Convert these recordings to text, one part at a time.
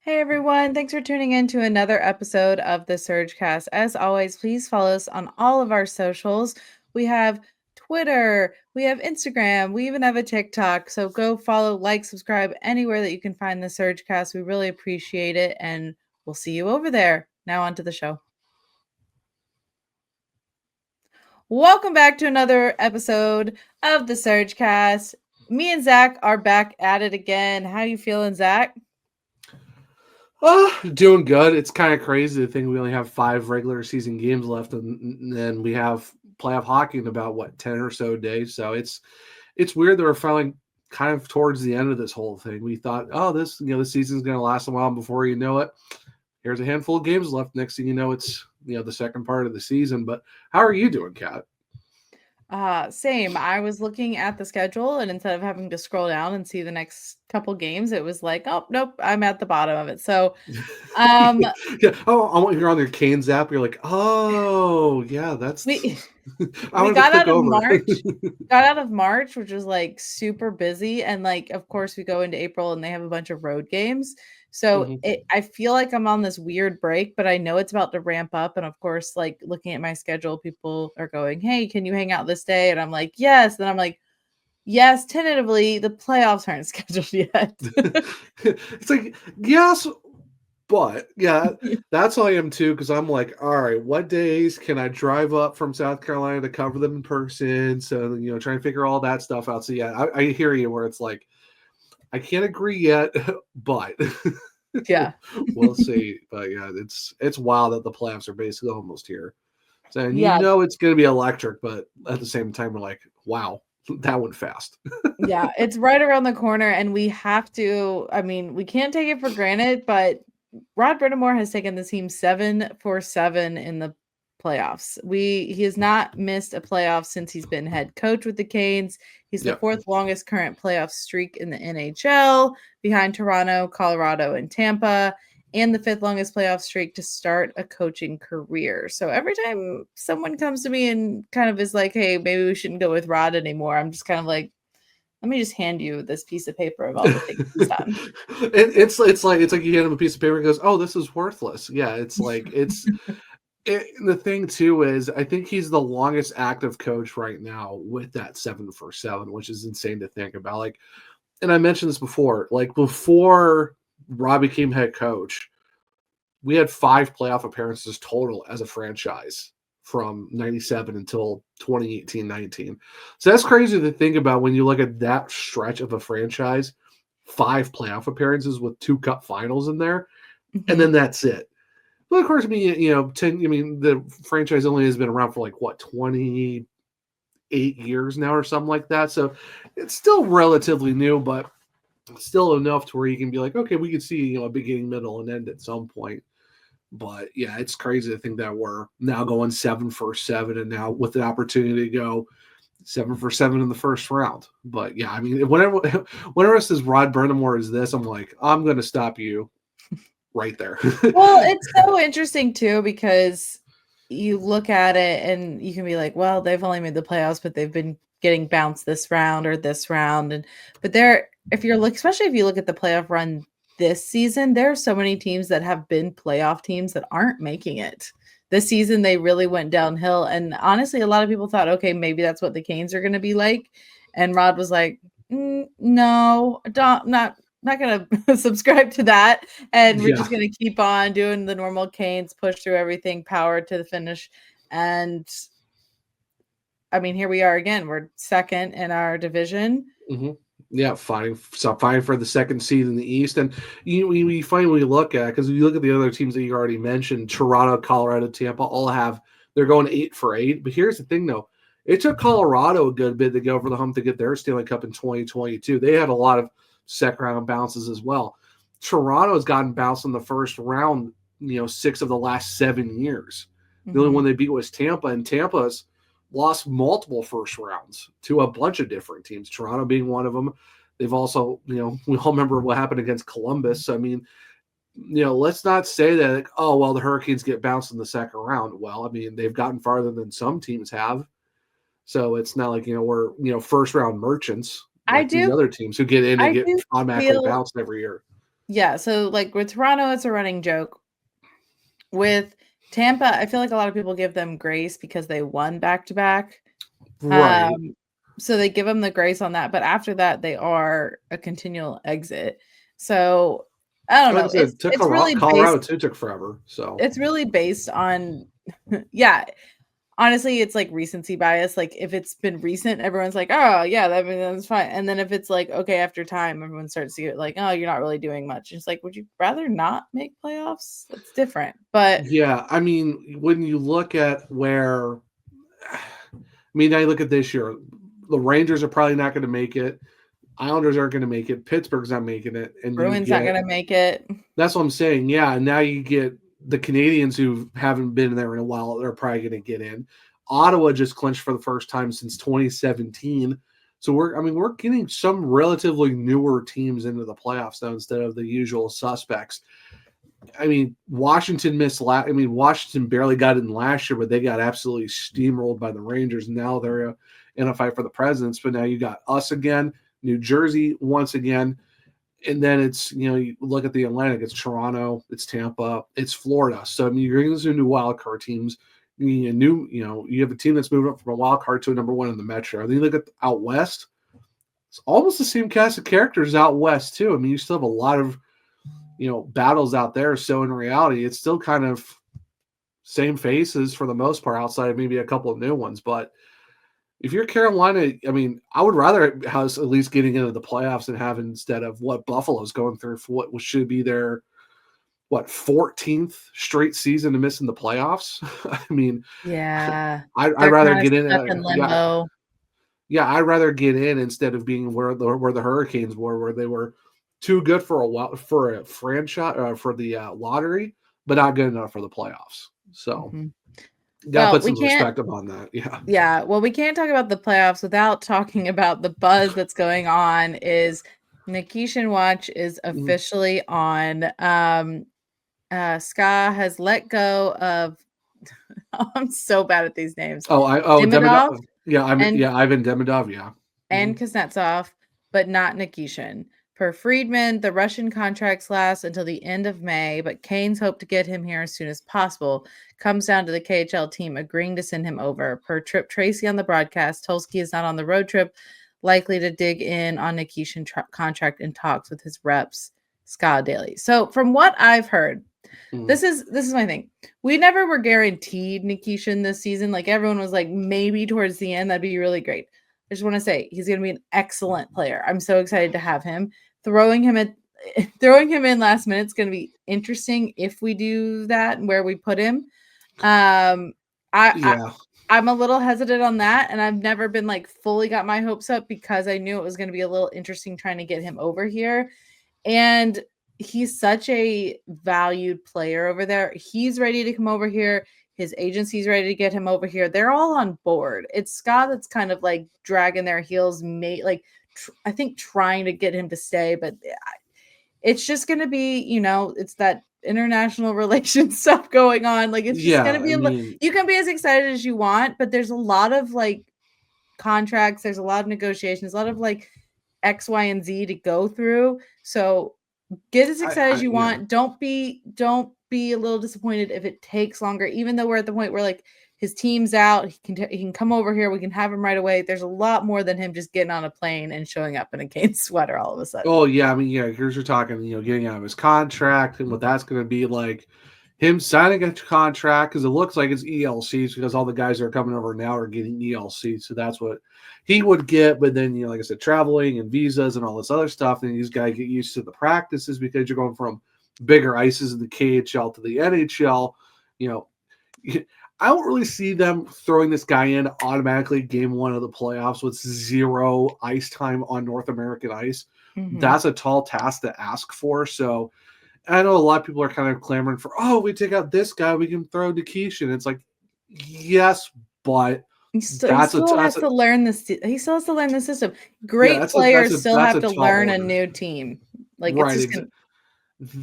Hey everyone, thanks for tuning in to another episode of the SurgeCast. As always, please follow us on all of our socials. We have Twitter, we have Instagram, we even have a TikTok. So go follow, like, subscribe anywhere that you can find the SurgeCast. We really appreciate it, and we'll see you over there. Now on to the show. Welcome back to another episode of the SurgeCast. Me and Zach are back at it again. How you feeling, Zach? Doing good. It's kind of crazy to think we only have 5 regular season games left, and then we have playoff hockey in about 10 or so days. So it's weird that we're finally kind of towards the end of this whole thing. We thought, oh, this season's going to last a while. Before you know it, here's a handful of games left. Next thing you know, it's the second part of the season. But how are you doing, Kat? Same. I was looking at the schedule, and instead of having to scroll down and see the next couple games, it was like, oh, nope, I'm at the bottom of it. So, um, Yeah. Oh, I want you're on your Canes app. You're like, oh yeah, that's. we I we wanted to got click out of over. March, which was like super busy, and like, of course, we go into April, and they have a bunch of road games. So Mhm. I feel like I'm on this weird break, but I know it's about to ramp up. And of course, like looking at my schedule, people are going, "Hey, can you hang out this day?" And I'm like, "Yes." Then I'm like, yes, tentatively, the playoffs aren't scheduled yet. It's like, yes, but yeah, that's how I am too. Because I'm like, all right, what days can I drive up from South Carolina to cover them in person? So trying to figure all that stuff out. So yeah, I hear you. Where it's like, I can't agree yet, but Yeah. we'll see. But yeah, it's wild that the playoffs are basically almost here. So and Yeah. it's going to be electric, but at the same time, we're like, wow, that went fast. Yeah. It's right around the corner, and we have to, I mean, we can't take it for granted, but Brind'Amour has taken the team 7-for-7 in the playoffs. He has not missed a playoff since he's been head coach with the Canes. He's the Yeah. fourth longest current playoff streak in the NHL, behind Toronto, Colorado, and Tampa, and the fifth longest playoff streak to start a coaching career. So every time someone comes to me and kind of is like, "Hey, maybe we shouldn't go with Rod anymore," I'm just kind of like, let me just hand you this piece of paper of all the things he's done. It's like you hand him a piece of paper and goes, "Oh, this is worthless." Yeah, the thing too is I think he's the longest active coach right now with that 7-for-7, which is insane to think about. Like, and I mentioned this before, like before Rob became head coach, we had 5 playoff appearances total as a franchise from 97 until 2018-19. So that's crazy to think about when you look at that stretch of a franchise, 5 playoff appearances with 2 cup finals in there, and Mhm. then that's it. But of course, I mean, 10, I mean, the franchise only has been around for like what, 28 years now or something like that. So it's still relatively new, but still enough to where you can be like, okay, we could see, a beginning, middle, and end at some point. But yeah, it's crazy to think that we're now going 7-for-7, and now with the opportunity to go 7-for-7 in the first round. But yeah, I mean, whenever it says Rod Brind'Amour is this, I'm like, I'm going to stop you right there. Well, it's so interesting too because you look at it and you can be like, well, they've only made the playoffs, but they've been getting bounced this round or this round. And but there, if you're like, especially if you look at the playoff run this season, there are so many teams that have been playoff teams that aren't making it. This season they really went downhill. And honestly, a lot of people thought, okay, maybe that's what the Canes are gonna be like. And Rod was like, no, don't not gonna subscribe to that, and we're Yeah. just gonna keep on doing the normal Canes, push through everything, power to the finish. And I mean, here we are again. We're second in our division. hmm Yeah, fighting for the second seed in the East, and you finally look at, because you look at the other teams that you already mentioned, Toronto, Colorado, Tampa, all have, they're going 8-for-8. But here's the thing, though, it took Colorado a good bit to go over the hump to get their Stanley Cup in 2022. They had a lot of second round bounces as well. Toronto has gotten bounced in the first round, 6 of the last 7 years. The only Mhm. one they beat was Tampa, and Tampa's lost multiple first rounds to a bunch of different teams, Toronto being one of them. They've also, we all remember what happened against Columbus. So, I mean, let's not say that, like, oh, well, the Hurricanes get bounced in the second round. Well, I mean, they've gotten farther than some teams have. So it's not like, we're, first round merchants I like these do other teams who get in and I get do automatically feel bounced every year. Yeah, so like with Toronto, it's a running joke. With Tampa, I feel like a lot of people give them grace because they won back to back. Right. So they give them the grace on that, but after that, they are a continual exit. So I don't Like I know. said, took It's really Colorado based. too took forever. So It's really based on, yeah. Honestly, it's like recency bias. Like if it's been recent, everyone's like, "Oh yeah, that's fine." And then if it's like okay after time, everyone starts to get like, "Oh, you're not really doing much." It's like, would you rather not make playoffs? That's different. But yeah, I mean, when you look at where, I mean, I look at this year, the Rangers are probably not going to make it. Islanders aren't going to make it. Pittsburgh's not making it, and you Bruins not get gonna make it. that's what I'm saying. Yeah, and now you get the Canadians who haven't been there in a while. They're probably going to get in. Ottawa just clinched for the first time since 2017. So we're getting some relatively newer teams into the playoffs now instead of the usual suspects. I mean, Washington missed Washington barely got in last year, but they got absolutely steamrolled by the Rangers. Now they're in a fight for the Presidents. But now you got us again, New Jersey once again, and then it's you look at the Atlantic. It's Toronto, it's Tampa, it's Florida. So I mean, you're getting some new wild card teams. You have a team that's moving up from a wild card to a number one in the Metro. Then you look at out west. It's almost the same cast of characters out west too. I mean, you still have a lot of battles out there. So in reality, it's still kind of same faces for the most part, outside of maybe a couple of new ones. But if you're Carolina, I mean, I would rather have at least getting into the playoffs and have instead of what Buffalo's going through for what should be their 14th straight season to miss in the playoffs. I mean, Yeah, I'd they're rather kind of get in. stuck in limbo. Yeah, I'd rather get in instead of being where the Hurricanes were, where they were too good for a while for a franchise for the lottery, but not good enough for the playoffs. So Mhm. got to Well, put we some can't. respect upon that. Yeah. Yeah, well, we can't talk about the playoffs without talking about the buzz that's going on. Is Nikishin Watch is Mhm. officially on. Ska has let go of. I'm so bad at these names. Demidov Demidov. Yeah, and Ivan Demidov. Yeah. and Mhm. Kuznetsov, but not Nikishin. Per Friedman, the Russian contracts last until the end of May, but Canes hope to get him here as soon as possible. Comes down to the KHL team agreeing to send him over. Per Trip Tracy on the broadcast, Tulski is not on the road trip, likely to dig in on Nikishin contract in talks with his reps, Ska Daily. So from what I've heard, Mhm. this is my thing. We never were guaranteed Nikishin this season. Like everyone was like, maybe towards the end, that'd be really great. I just want to say he's going to be an excellent player. I'm so excited to have him. Throwing him in last minute is going to be interesting if we do that and where we put him. Um, Yeah. I'm a little hesitant on that, and I've never been like fully got my hopes up because I knew it was going to be a little interesting trying to get him over here. And he's such a valued player over there. He's ready to come over here. His agency's ready to get him over here. They're all on board. It's Scott that's kind of like dragging their heels, I think trying to get him to stay, but it's just going to be, it's that international relations stuff going on. Like it's just going Yeah. to I be mean, you can be as excited as you want, but there's a lot of like contracts, there's a lot of negotiations, a lot of like X, Y, and Z to go through. So get as excited as you yeah. want. Don't be a little disappointed if it takes longer, even though we're at the point where like his team's out, he can come over here, we can have him right away. There's a lot more than him just getting on a plane and showing up in a Kane sweater all of a sudden. Oh yeah, I mean, yeah. Here's you're talking, getting out of his contract and what that's going to be like. Him signing a contract because it looks like it's ELCs because all the guys that are coming over now are getting ELC, so that's what he would get. But then, like I said, traveling and visas and all this other stuff, and these guys get used to the practices because you're going from bigger ices in the KHL to the NHL. You know, I don't really see them throwing this guy in automatically game one of the playoffs with zero ice time on North American ice. Mm-hmm. That's a tall task to ask for. So I know a lot of people are kind of clamoring for, oh, we take out this guy, we can throw Nikishin. It's like, yes, but He that's a still has that's a to learn this. He still has to learn the system. yeah, Great players still that's have a to tall learn a order. new team. Like it's Right. just gonna.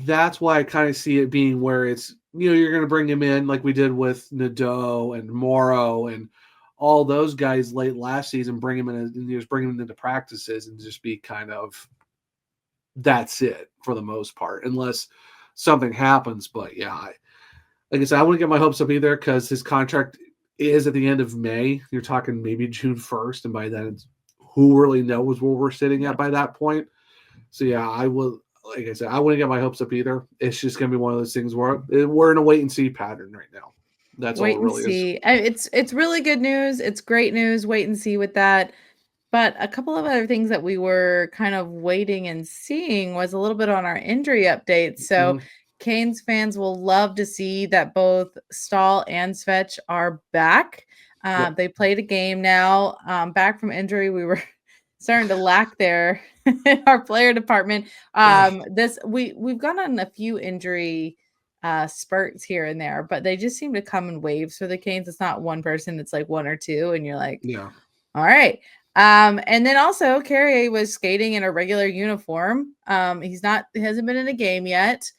That's why I kind of see it being where it's, you're going to bring him in like we did with Nadeau and Morrow and all those guys late last season, bring him in and just bring him into practices and just be kind of that's it for the most part, unless something happens. But yeah, like I said, I wouldn't get my hopes up either because his contract is at the end of May. You're talking maybe June 1st, and by then, who really knows where we're sitting at by that point? So yeah, I will. Like I said, I wouldn't get my hopes up either. It's just gonna be one of those things where we're in a wait and see pattern right now. That's all Wait it and really is. see. It's really good news. It's great news. Wait and see with that. But a couple of other things that we were kind of waiting and seeing was a little bit on our injury updates. So Mhm. Canes fans will love to see that both Stahl and Svetch are back. Yep. They played a game now. Back from injury, we were starting to lack there in our player department. We've gone on a few injury spurts here and there, but they just seem to come in waves for the Canes. It's not one person, it's like one or two, and you're like, Yeah. all right. And then also Carrier was skating in a regular uniform. He hasn't been in a game yet.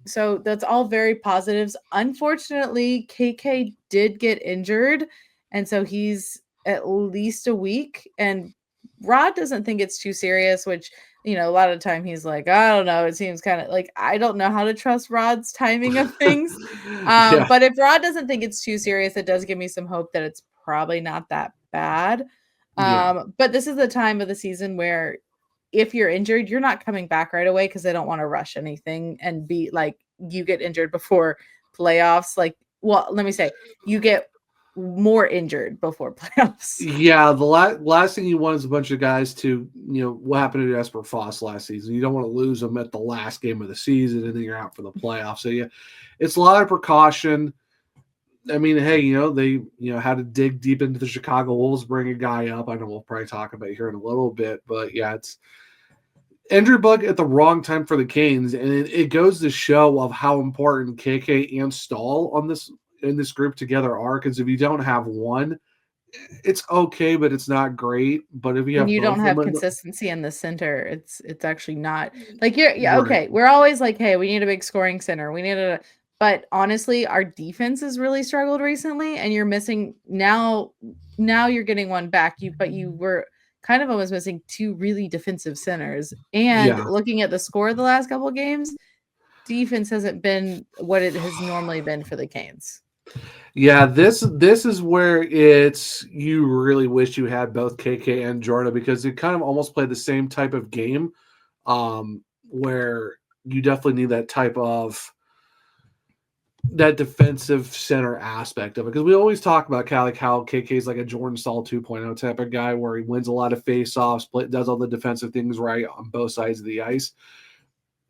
So that's all very positives. Unfortunately, KK did get injured, and so he's at least a week. And Rod doesn't think it's too serious, which a lot of the time he's like, I don't know. It seems kind of like I don't know how to trust Rod's timing of things. Yeah. But if Rod doesn't think it's too serious, it does give me some hope that it's probably not that bad. Yeah. But this is the time of the season where if you're injured, you're not coming back right away because they don't want to rush anything and be like you get injured before playoffs. Like, well, let me say you get more injured before playoffs. Yeah, the last thing you want is a bunch of guys to, what happened to Esper Foss last season. You don't want to lose them at the last game of the season and then you're out for the playoffs. So yeah, it's a lot of precaution. I mean, hey, they, had to dig deep into the Chicago Wolves, bring a guy up. I know we'll probably talk about it here in a little bit, but yeah, it's injury bug at the wrong time for the Canes, and it goes to show of how important KK and Stahl in this group together are. Because if you don't have one, it's okay, but it's not great. But if you When have you both don't of have them, consistency in the center, it's actually not like yeah, right? okay. We're always like, hey, we need a big scoring center. But honestly, our defense has really struggled recently, and you're missing now. Now you're getting one back. But you were kind of almost missing two really defensive centers. And Yeah, looking at the score of the last couple of games, defense hasn't been what it has normally been for the Canes. yeah. This is where it's you really wish you had both KK and Jordan because they kind of almost play the same type of game, where you definitely need that type of that defensive center aspect of it because we always talk about like how KK is like a Jordan Stahl 2.0 type of guy where he wins a lot of face-offs, does all the defensive things right on both sides of the ice.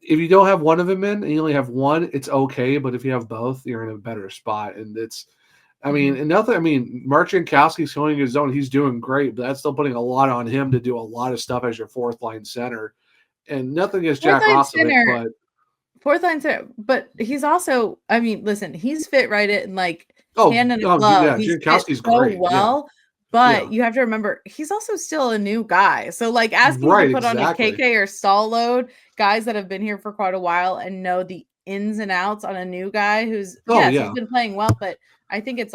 If you don't have one of them in and you only have one, it's okay. But if you have both, you're in a better spot. And Mark Jankowski's holding his own. He's doing great, but that's still putting a lot on him to do a lot of stuff as your fourth line center. And nothing against Fourth Jack line Roslovic, center, but fourth line center, but he's also, I mean, listen, he's fit right in like hand in a glove. Yeah, He's fit Jankowski's so great. Yeah, well, but yeah, you have to remember he's also still a new guy. So like asking you to right, put on a exactly. KK or stall load, guys that have been here for quite a while and know the ins and outs on a new guy who's Oh yes, he's yeah. been playing well, but I think it's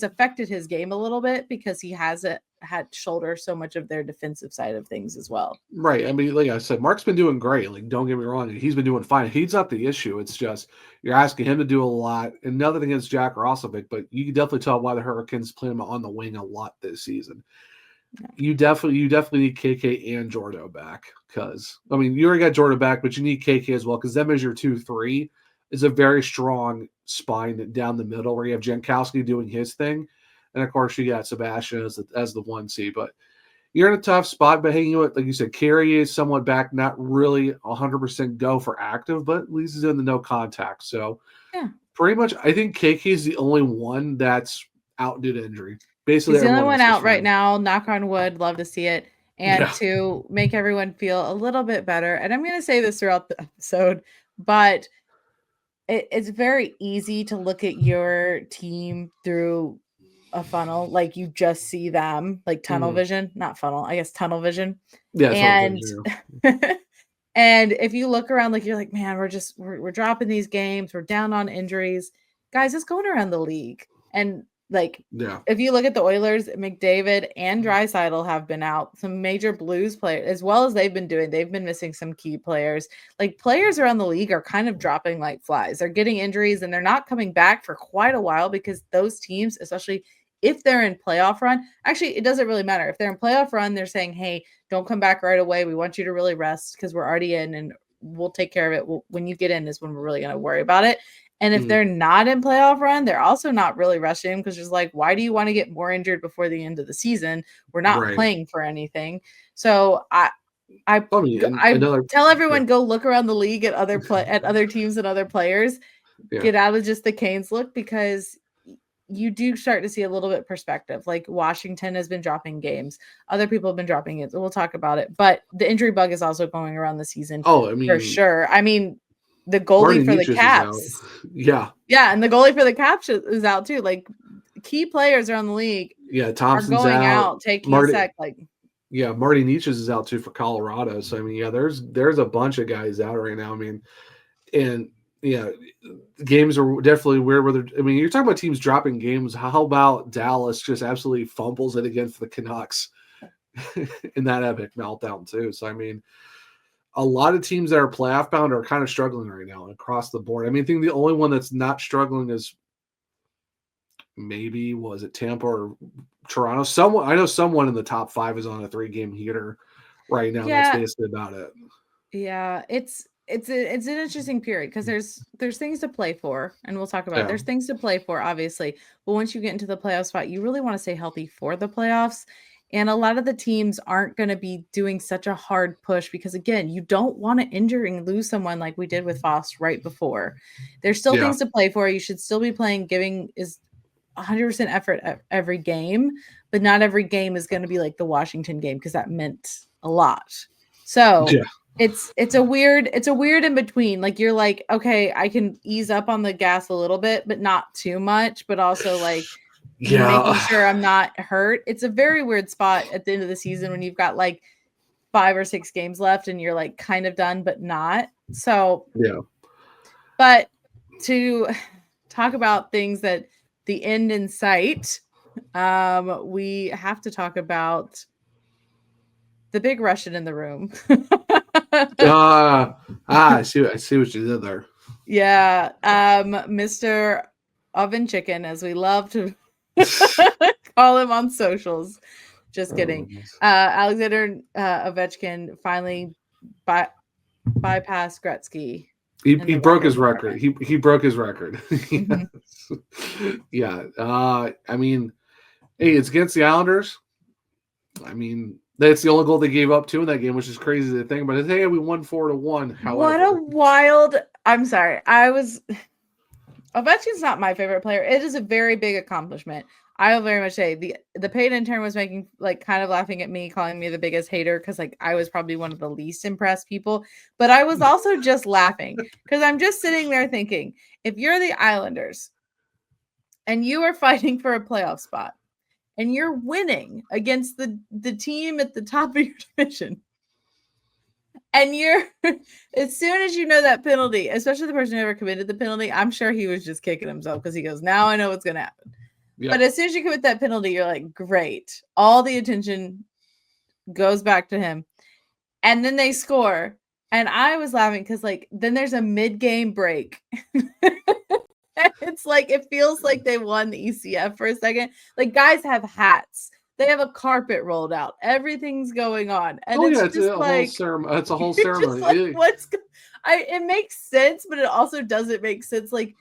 affected his game a little bit because he hasn't had shoulder so much of their defensive side of things as well. Right. I mean, like I said, Mark's been doing great. Like, don't get me wrong. He's been doing fine. He's not the issue. It's just you're asking him to do a lot. And nothing against Jack Roslovic, but you can definitely tell why the Hurricanes play him on the wing a lot this season. You definitely need KK and Jordo back because I mean you already got Jordo back, but you need KK as well because them as your 2-3 is a very strong spine down the middle where you have Jankowski doing his thing, and of course you got Sebastian as the 1C. But you're in a tough spot, but hey, like you said, Carey is somewhat back, not really 100% go for active, but at least he's in the no contact. So Yeah. pretty much, I think KK is the only one that's out due to injury. Basically, He's the only everyone one else is out right fine. now. Knock on wood. Love to see it. And Yeah. to make everyone feel a little bit better. And I'm going to say this throughout the episode, but it's very easy to look at your team through a funnel. Like you just see them like tunnel vision, not funnel, I guess tunnel vision. Yeah, tunnel And vision. and if you look around, like you're like, man, we're dropping these games. We're down on injuries. Guys, it's going around the league. And Like, Yeah. if you look at the Oilers, McDavid and Draisaitl have been out. Some major Blues players, as well as they've been doing. They've been missing some key players. Like, players around the league are kind of dropping like flies. They're getting injuries and they're not coming back for quite a while because those teams, especially if they're in playoff run, actually, it doesn't really matter. If they're in playoff run, they're saying, hey, don't come back right away. We want you to really rest because we're already in and we'll take care of it. When you get in is when we're really going to worry about it. And if they're not in playoff run, they're also not really rushing because just like, why do you want to get more injured before the end of the season? We're not playing for anything. So I tell everyone, go look around the league at other teams and other players. Yeah. Get out of just the Canes look, because you do start to see a little bit perspective. Like Washington has been dropping games. Other people have been dropping it. So we'll talk about it. But the injury bug is also going around the season. Oh, I mean, for sure. I mean, the goalie for the Caps. Yeah. Yeah. And the goalie for the Caps is out too. Like, key players around the league. Yeah. Thompson's are going out taking a sec. Like, yeah, Marty Nietzsche is out too for Colorado. So I mean, yeah, there's a bunch of guys out right now. I mean, and yeah, games are definitely weird. You're talking about teams dropping games. How about Dallas just absolutely fumbles it again for the Canucks in that epic meltdown too? So I mean, a lot of teams that are playoff bound are kind of struggling right now across the board. I mean, I think the only one that's not struggling is maybe, was it Tampa or Toronto? I know someone in the top 5 is on a 3-game heater right now. Yeah. That's basically about it. Yeah, it's an interesting period because there's things to play for, and we'll talk about it. There's things to play for, obviously, but once you get into the playoff spot, you really want to stay healthy for the playoffs. And a lot of the teams aren't going to be doing such a hard push because, again, you don't want to injure and lose someone like we did with Foss right before. There's still things to play for. You should still be playing, giving is 100% effort at every game, but not every game is going to be like the Washington game because that meant a lot. So it's a weird in between. Like, you're like, okay, I can ease up on the gas a little bit, but not too much, but also like making sure I'm not hurt. It's a very weird spot at the end of the season when you've got like 5 or 6 games left and you're like kind of done, but not. So, but to talk about things that the end in sight, we have to talk about the big Russian in the room. I see what you did there. Yeah. Mr. Oven Chicken, as we love to call him on socials. Just kidding. Alexander Ovechkin finally bypassed Gretzky. He broke his record. He broke his record. Yeah. I mean, hey, it's against the Islanders. I mean, that's the only goal they gave up to in that game, which is crazy to think. But hey, we won 4-1. However, what a wild! I'm sorry. Ovechkin's not my favorite player. It is a very big accomplishment. I will very much say the paid intern was making like kind of laughing at me, calling me the biggest hater because like I was probably one of the least impressed people. But I was also just laughing because I'm just sitting there thinking, if you're the Islanders and you are fighting for a playoff spot and you're winning against the team at the top of your division, and you're as soon as you know that penalty, especially the person who ever committed the penalty, I'm sure he was just kicking himself because he goes, now I know what's going to happen. Yep. But as soon as you commit that penalty, you're like, great. All the attention goes back to him. And then they score. And I was laughing because, like, then there's a mid-game break. It's like, it feels like they won the ECF for a second. Like, guys have hats. They have a carpet rolled out. Everything's going on. And it's a whole ceremony. It's a whole ceremony. Like, it makes sense, but it also doesn't make sense. Like,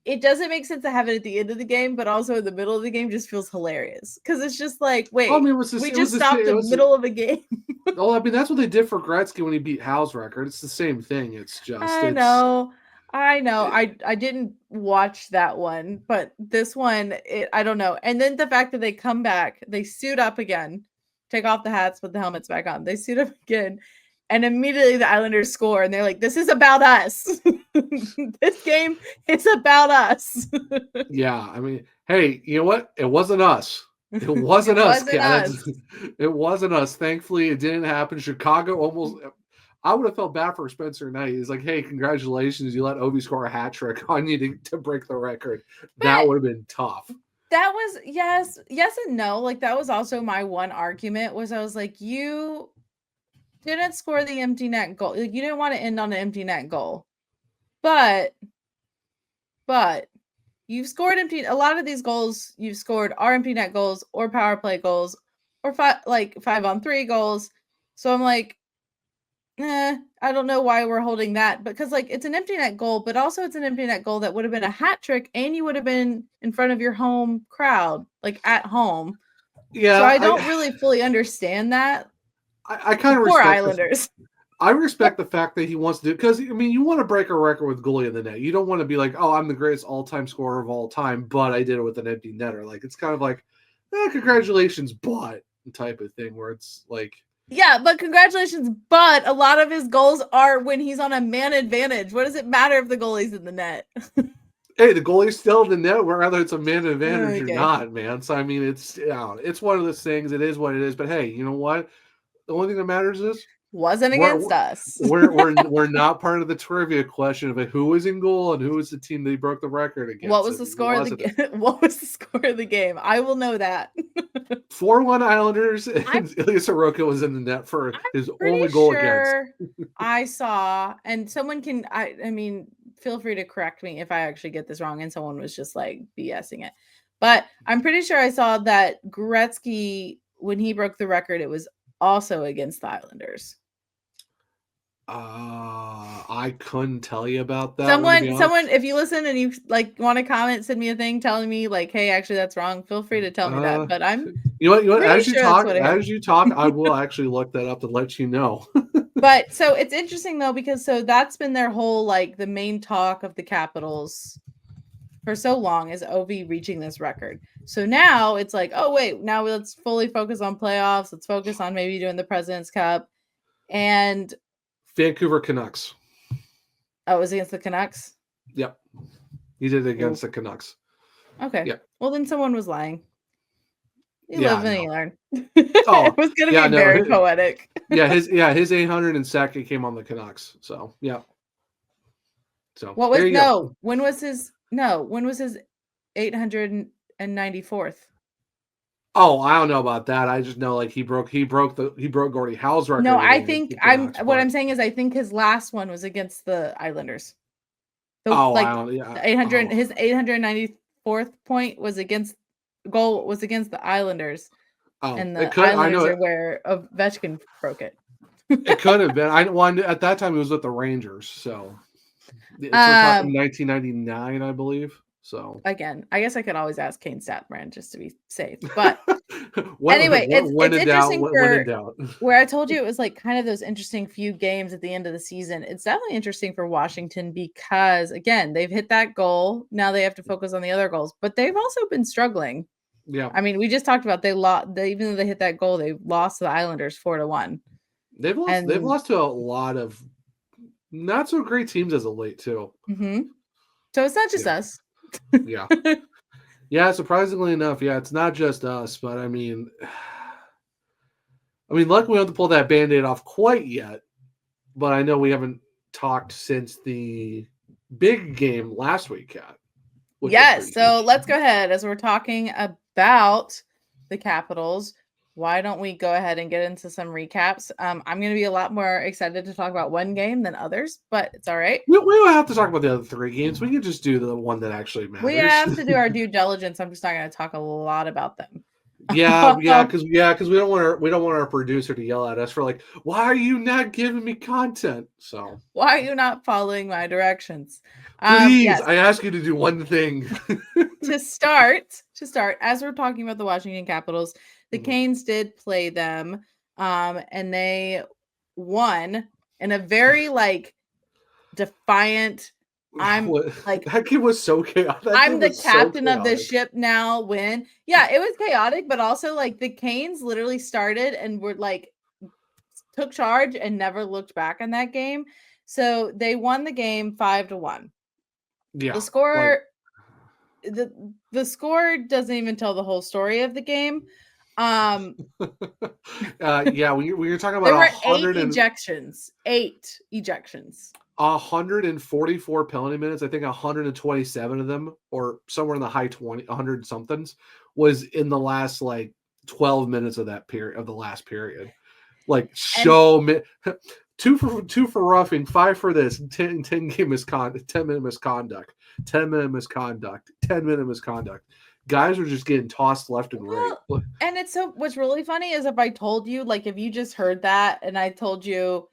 it doesn't make sense to have it at the end of the game, but also in the middle of the game just feels hilarious because it's just like, wait, we just stopped the middle of a game. Oh, I mean, that's what they did for Gretzky when he beat Howe's record. It's the same thing. It's just I know. I didn't watch that one, but this one, I don't know. And then the fact that they come back, they suit up again, take off the hats, put the helmets back on. They suit up again. And immediately the Islanders score, and they're like, this is about us. This game is about us. Yeah, I mean, hey, you know what? It wasn't us. It wasn't us, Kat. It wasn't us. Thankfully, it didn't happen. Chicago almost – I would have felt bad for Spencer Knight. He's like, hey, congratulations. You let Ovi score a hat trick on you to break the record. That would have been tough. that was yes and no. Like that was also my one argument was I was like, you didn't score the empty net goal. Like, you didn't want to end on an empty net goal. But you've scored a lot of these goals you've scored are empty net goals or power play goals or 5-on-3 goals. So I'm like, I don't know why we're holding that, because like it's an empty net goal, but also it's an empty net goal that would have been a hat trick, and you would have been in front of your home crowd, like at home. Yeah, so I don't really fully understand that. I kind of Poor respect Islanders. I respect the fact that he wants to do, because I mean, you want to break a record with goalie in the net. You don't want to be like, oh, I'm the greatest all-time scorer of all time, but I did it with an empty netter. Like it's kind of like, congratulations, but type of thing where it's like, yeah, but congratulations. But a lot of his goals are when he's on a man advantage. What does it matter if the goalie's in the net? Hey, the goalie's still in the net, whether it's a man advantage or not, man. So I mean, it's it's one of those things. It is what it is. But hey, you know what? The only thing that matters is wasn't against us. We're not part of the trivia question of who was in goal and who was the team that he broke the record against. What was the score of the game? What was the score of the game? I will know that. 4-1 Islanders, and Ilya Sorokin was in the net for his only goal against. I saw, and someone can, I mean, feel free to correct me if I actually get this wrong and someone was just like BSing it. But I'm pretty sure I saw that Gretzky, when he broke the record, it was also against the Islanders. I couldn't tell you about that. Someone, if you listen and you like want to comment, send me a thing telling me like, hey, actually that's wrong. Feel free to tell me that. But I'm you know what? As you talk, I will actually look that up to let you know. But so it's interesting though, because so that's been their whole like the main talk of the Capitals for so long is Ovi reaching this record. So now it's like, oh wait, now let's fully focus on playoffs. Let's focus on maybe doing the President's Cup. And Vancouver Canucks. Oh, it was against the Canucks? Yep. He did it against the Canucks. Okay. Yeah. Well, then someone was lying. You live and you learn. Oh, it was going to be very poetic. his 802nd came on the Canucks. So, yeah. So, what was when was his 894th? Oh, I don't know about that. I just know like he broke Gordie Howe's record. No, I think I'm saying is I think his last one was against the Islanders. So, his 894th point was against the Islanders. Oh, and the Islanders are where Ovechkin broke it. It could have been. At that time, he was with the Rangers, so it's talking 1999, I believe. So again, I guess I could always ask Kane Statbrand just to be safe. But anyway, it's interesting where I told you it was like kind of those interesting few games at the end of the season. It's definitely interesting for Washington because again, they've hit that goal. Now they have to focus on the other goals, but they've also been struggling. Yeah. I mean, we just talked about even though they hit that goal, they lost to the Islanders 4-1. They've lost to a lot of not so great teams as of late too. Mm-hmm. So it's not just us. Yeah, surprisingly enough, it's not just us, but I mean luckily we don't have to pull that Band-Aid off quite yet, but I know we haven't talked since the big game last week, Kat. Yes, so let's go ahead as we're talking about the Capitals. Why don't we go ahead and get into some recaps? I'm going to be a lot more excited to talk about one game than others, but it's all right. We don't have to talk about the other three games. We can just do the one that actually matters. We have to do our due diligence. I'm just not going to talk a lot about them. Yeah, because we don't want our producer to yell at us for like, why are you not giving me content? So why are you not following my directions? Please, yes. I ask you to do one thing. To start, as we're talking about the Washington Capitals, the Canes did play them, and they won in a very defiant. That game was so chaotic. I'm the captain of the ship now. Win. Yeah, it was chaotic, but also the Canes literally started and were took charge and never looked back in that game. So they won the game 5-1. Yeah. The score, the score doesn't even tell the whole story of the game. We were talking about there were 8 ejections. 144 penalty minutes. I think 127 of them, or somewhere in the high 100 somethings, was in the last like 12 minutes of that period, of the last period. Like, two for roughing, 5 for this, 10 game misconduct, 10-minute misconduct, 10-minute misconduct, 10-minute misconduct. Guys are just getting tossed left and right. And what's really funny is if I told you, like, if you just heard that and I told you,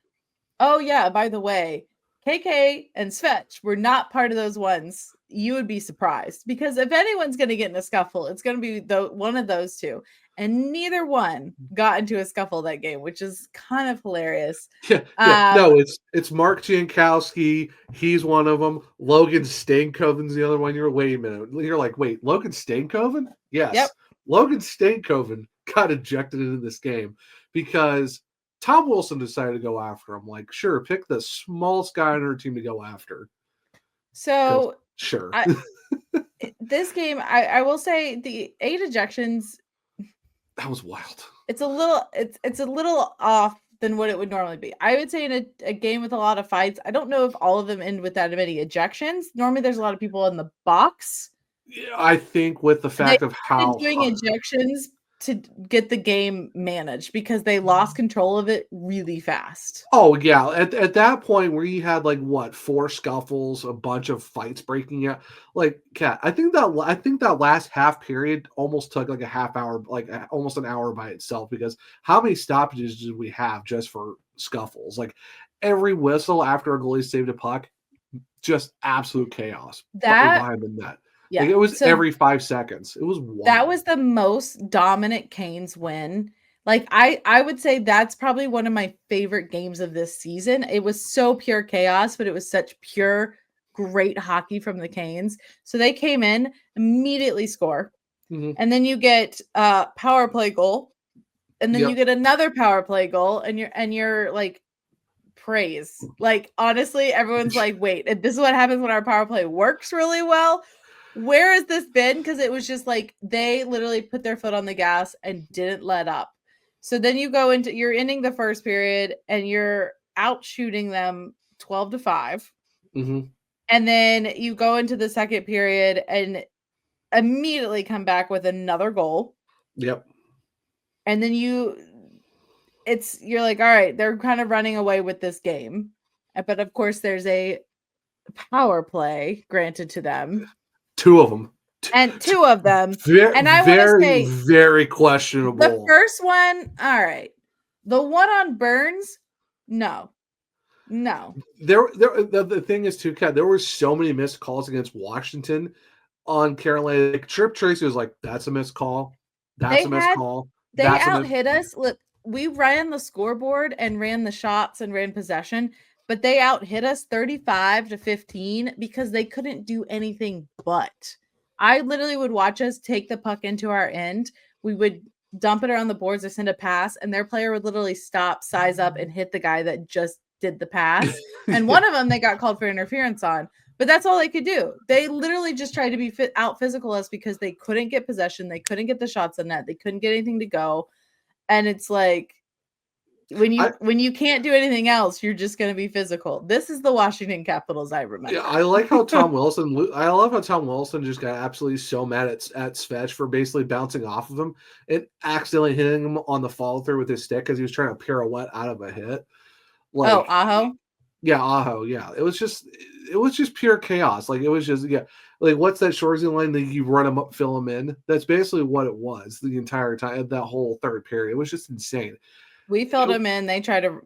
oh yeah, by the way, KK and Svetch were not part of those ones, you would be surprised, because if anyone's going to get in a scuffle, it's going to be one of those two. And neither one got into a scuffle that game, which is kind of hilarious. Yeah. No, it's Mark Jankowski. He's one of them. Logan Stankoven's the other one. Wait a minute. You're like, wait, Logan Stankoven? Yes. Yep. Logan Stankoven got ejected into this game because Tom Wilson decided to go after him. Like, sure, pick the smallest guy on our team to go after. So, sure. This game, I will say the 8 ejections, that was wild. It's a little off than what it would normally be. I would say in a game with a lot of fights, I don't know if all of them end with that many ejections. Normally there's a lot of people in the box. Yeah, I think with the fact of how doing ejections to get the game managed, because they lost control of it really fast. Oh yeah, at that point where you had like 4 scuffles, a bunch of fights breaking out, like, Kat, I think that last half period almost took like a half hour, like almost an hour by itself, because how many stoppages did we have just for scuffles? Like, every whistle after a goalie saved a puck, just absolute chaos behind the net. Yeah, like, it was every 5 seconds. It was wild. That was the most dominant Canes win. Like, I would say that's probably one of my favorite games of this season. It was so pure chaos, but it was such pure, great hockey from the Canes. So they came in, immediately score. Mm-hmm. And then you get a power play goal. And then you get another power play goal, and you're like, praise. Like, honestly, everyone's like, wait, this is what happens when our power play works really well. Where has this been? Because it was just like they literally put their foot on the gas and didn't let up. So then you're ending the first period and you're out shooting them 12-5. Mm-hmm. And then you go into the second period and immediately come back with another goal. Yep. And then you're like, all right, they're kind of running away with this game. But of course there's a power play granted to them. 2 of them. And 2 of them. And I want to say, very questionable. The first one, all right. The one on Burns, no. The thing is, too, Kat, there were so many missed calls against Washington on Carolina. Like, Trip Tracy was like, that's a missed call. That's a missed call. They out-hit us. Look, we ran the scoreboard and ran the shots and ran possession, but they out-hit us 35-15 because they couldn't do anything but. I literally would watch us take the puck into our end. We would dump it around the boards or send a pass, and their player would literally stop, size up, and hit the guy that just did the pass. And one of them they got called for interference on, but that's all they could do. They literally just tried to be out physical us because they couldn't get possession. They couldn't get the shots on net. They couldn't get anything to go. And it's like, when you can't do anything else, you're just going to be physical. This is the Washington Capitals I remember. Yeah, I like how Tom Wilson. I love how Tom Wilson just got absolutely so mad at Svetch for basically bouncing off of him and accidentally hitting him on the follow through with his stick because he was trying to pirouette out of a hit. Like, Aho. Yeah, Aho. Yeah, it was just pure chaos. Like, it was just like, what's that Shorzy line that you run him up, fill him in? That's basically what it was the entire time. That whole third period, it was just insane. We filled him in. They tried to,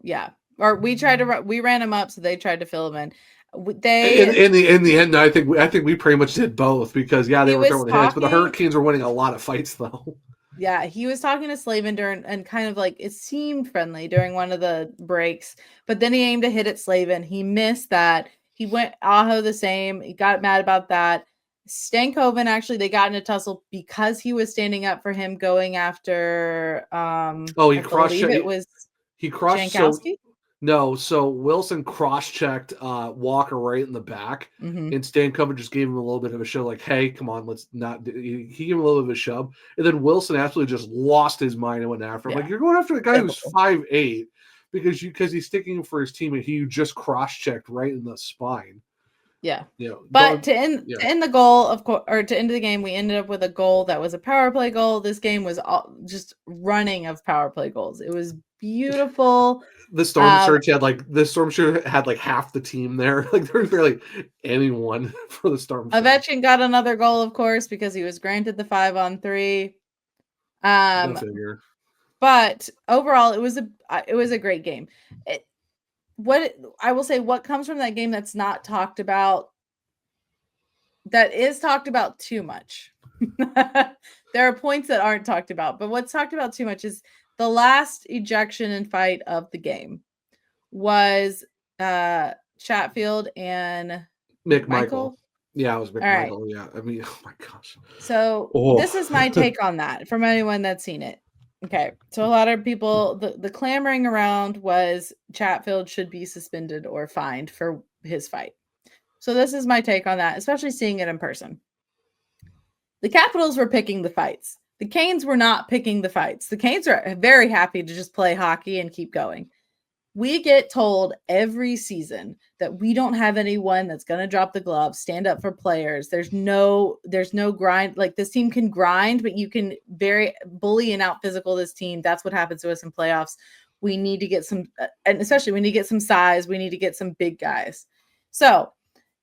we ran him up, so they tried to fill him in. In the end, I think we pretty much did both because they were throwing hits, but the Hurricanes were winning a lot of fights though. Yeah, he was talking to Slavin and kind of like it seemed friendly during one of the breaks, but then he aimed a hit at Slavin. He missed that. He went Aho the same. He got mad about that. Stankoven, actually, they got in a tussle because he was standing up for him going after he cross-checked. It was Jankowski? So Wilson cross-checked Walker right in the back, and Stankoven just gave him a little bit of a shove, like, hey, come on, let's not. He gave him a little bit of a shove, and then Wilson absolutely just lost his mind and went after him. Like, you're going after a guy who's 5'8", because he's sticking for his teammate who you just cross-checked right in the spine. Yeah. You know, but to end the goal, of course, or to end the game, we ended up with a goal that was a power play goal. This game was all just running of power play goals. It was beautiful. The Storm Surge had like half the team there. Like there was barely anyone for the Storm Surge. Ovechkin got another goal, of course, because he was granted the 5-on-3. Go figure. But overall, it was a great game. What I will say, what comes from that game that's not talked about, that is talked about too much. There are points that aren't talked about, but what's talked about too much is the last ejection and fight of the game was Chatfield and Michael. Yeah, it was Michael. Right. Yeah, I mean, oh my gosh. So this is my take on that from anyone that's seen it. Okay, so a lot of people, the clamoring around was Chatfield should be suspended or fined for his fight. So this is my take on that, especially seeing it in person. The Capitals were picking the fights. The Canes were not picking the fights. The Canes are very happy to just play hockey and keep going. We get told every season that we don't have anyone that's going to drop the gloves, stand up for players. There's no grind. Like, this team can grind, but you can very bully and out physical this team. That's what happens to us in playoffs. We need to get some, and especially we need to get some size. We need to get some big guys. So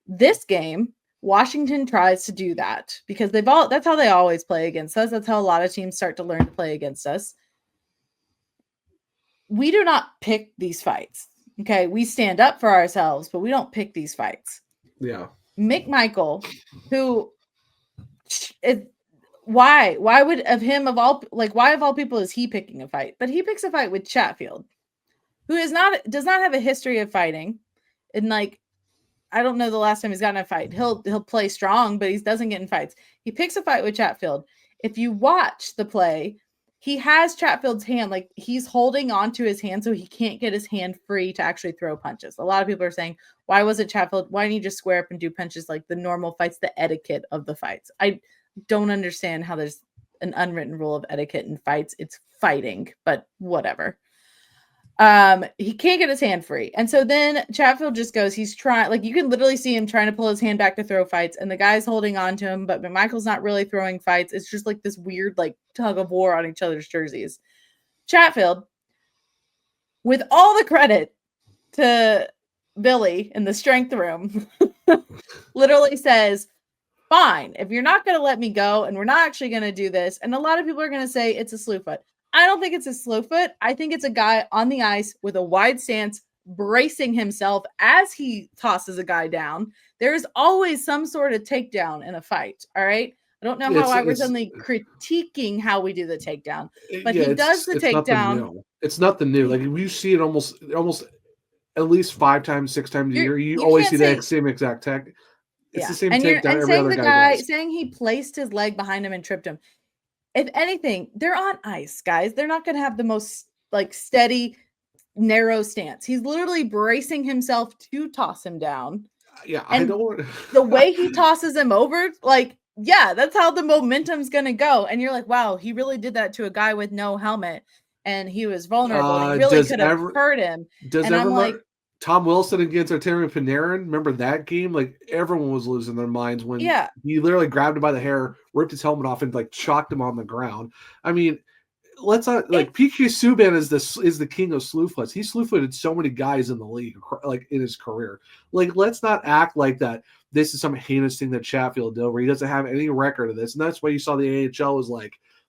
this game, Washington tries to do that because that's how they always play against us. That's how a lot of teams start to learn to play against us. We do not pick these fights. Okay. We stand up for ourselves, but we don't pick these fights. Yeah. Michael, who is why would why of all people is he picking a fight? But he picks a fight with Chatfield, who does not have a history of fighting. And I don't know the last time he's gotten a fight. He'll play strong, but he doesn't get in fights. He picks a fight with Chatfield. If you watch the play, he has Chatfield's hand, like he's holding onto his hand so he can't get his hand free to actually throw punches. A lot of people are saying, why was it Chatfield? Why didn't you just square up and do punches like the normal fights, the etiquette of the fights? I don't understand how there's an unwritten rule of etiquette in fights. It's fighting, but whatever. He can't get his hand free. And so then Chatfield just goes, he's trying, you can literally see him trying to pull his hand back to throw fights, and the guy's holding on to him, but McMichael's not really throwing fights. It's just this weird, tug of war on each other's jerseys. Chatfield, with all the credit to Billy in the strength room, literally says, fine, if you're not going to let me go and we're not actually going to do this, and a lot of people are going to say it's a slew foot. I don't think it's a slow foot. I think it's a guy on the ice with a wide stance, bracing himself as he tosses a guy down. There's always some sort of takedown in a fight. All right. I don't know how I was suddenly critiquing how we do the takedown, but he does the takedown. It's not the new. We see it almost at least 5 times, 6 times a year. You always see the same exact tech. It's the same takedown every other guy does. Saying he placed his leg behind him and tripped him. If anything, they're on ice, guys. They're not going to have the most steady, narrow stance. He's literally bracing himself to toss him down. Yeah, and I don't. The way he tosses him over, that's how the momentum's going to go. And you're like, wow, he really did that to a guy with no helmet, and he was vulnerable. He really could have hurt him. Tom Wilson against Artemi Panarin, remember that game? Everyone was losing their minds when he literally grabbed him by the hair, ripped his helmet off, and chalked him on the ground. I mean, let's not PK Subban is the king of slew foots. He slew footed so many guys in the league, in his career. Let's not act like that. This is some heinous thing that Chatfield did, where he doesn't have any record of this, and that's why you saw the AHL was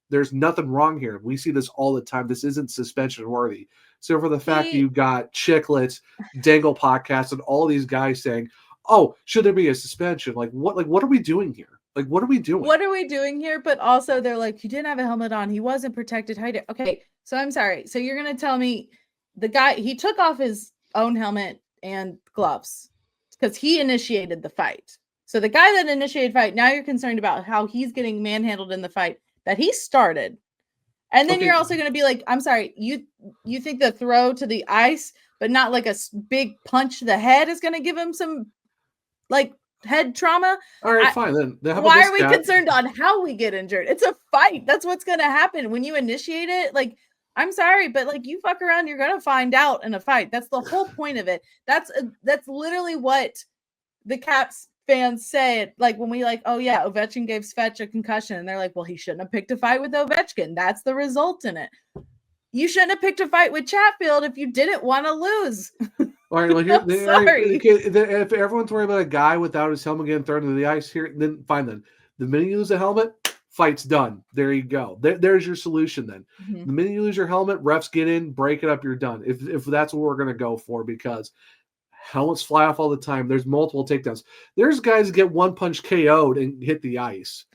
there's nothing wrong here. We see this all the time. This isn't suspension worthy. So for the fact you got Chicklets, Dangle Podcast, and all these guys saying, "Oh, should there be a suspension?" What are we doing here? What are we doing? What are we doing here? But also, they're like, "You didn't have a helmet on. He wasn't protected." Okay, so I'm sorry. So you're gonna tell me the guy he took off his own helmet and gloves because he initiated the fight. So the guy that initiated the fight, now you're concerned about how he's getting manhandled in the fight that he started. And then you're also going to be like, I'm sorry, you think the throw to the ice, but not a big punch to the head is going to give him some head trauma? All right, fine. Then why are we concerned on how we get injured? It's a fight. That's what's going to happen when you initiate it. I'm sorry, but like you fuck around, you're gonna find out in a fight. That's the whole point of it. That's literally what the Caps fans say. Like when we like, oh yeah, Ovechkin gave Svetch a concussion, and they're like, well, he shouldn't have picked a fight with Ovechkin. That's the result in it. You shouldn't have picked a fight with Chatfield if you didn't want to lose. All right, well, here, sorry. if everyone's worried about a guy without his helmet getting thrown into the ice here, then fine. Then the minute you lose a helmet, fight's done. There you go. There's your solution. Then the minute you lose your helmet, refs get in, break it up. You're done. If that's what we're gonna go for, because helmets fly off all the time. There's multiple takedowns. There's guys that get one punch KO'd and hit the ice.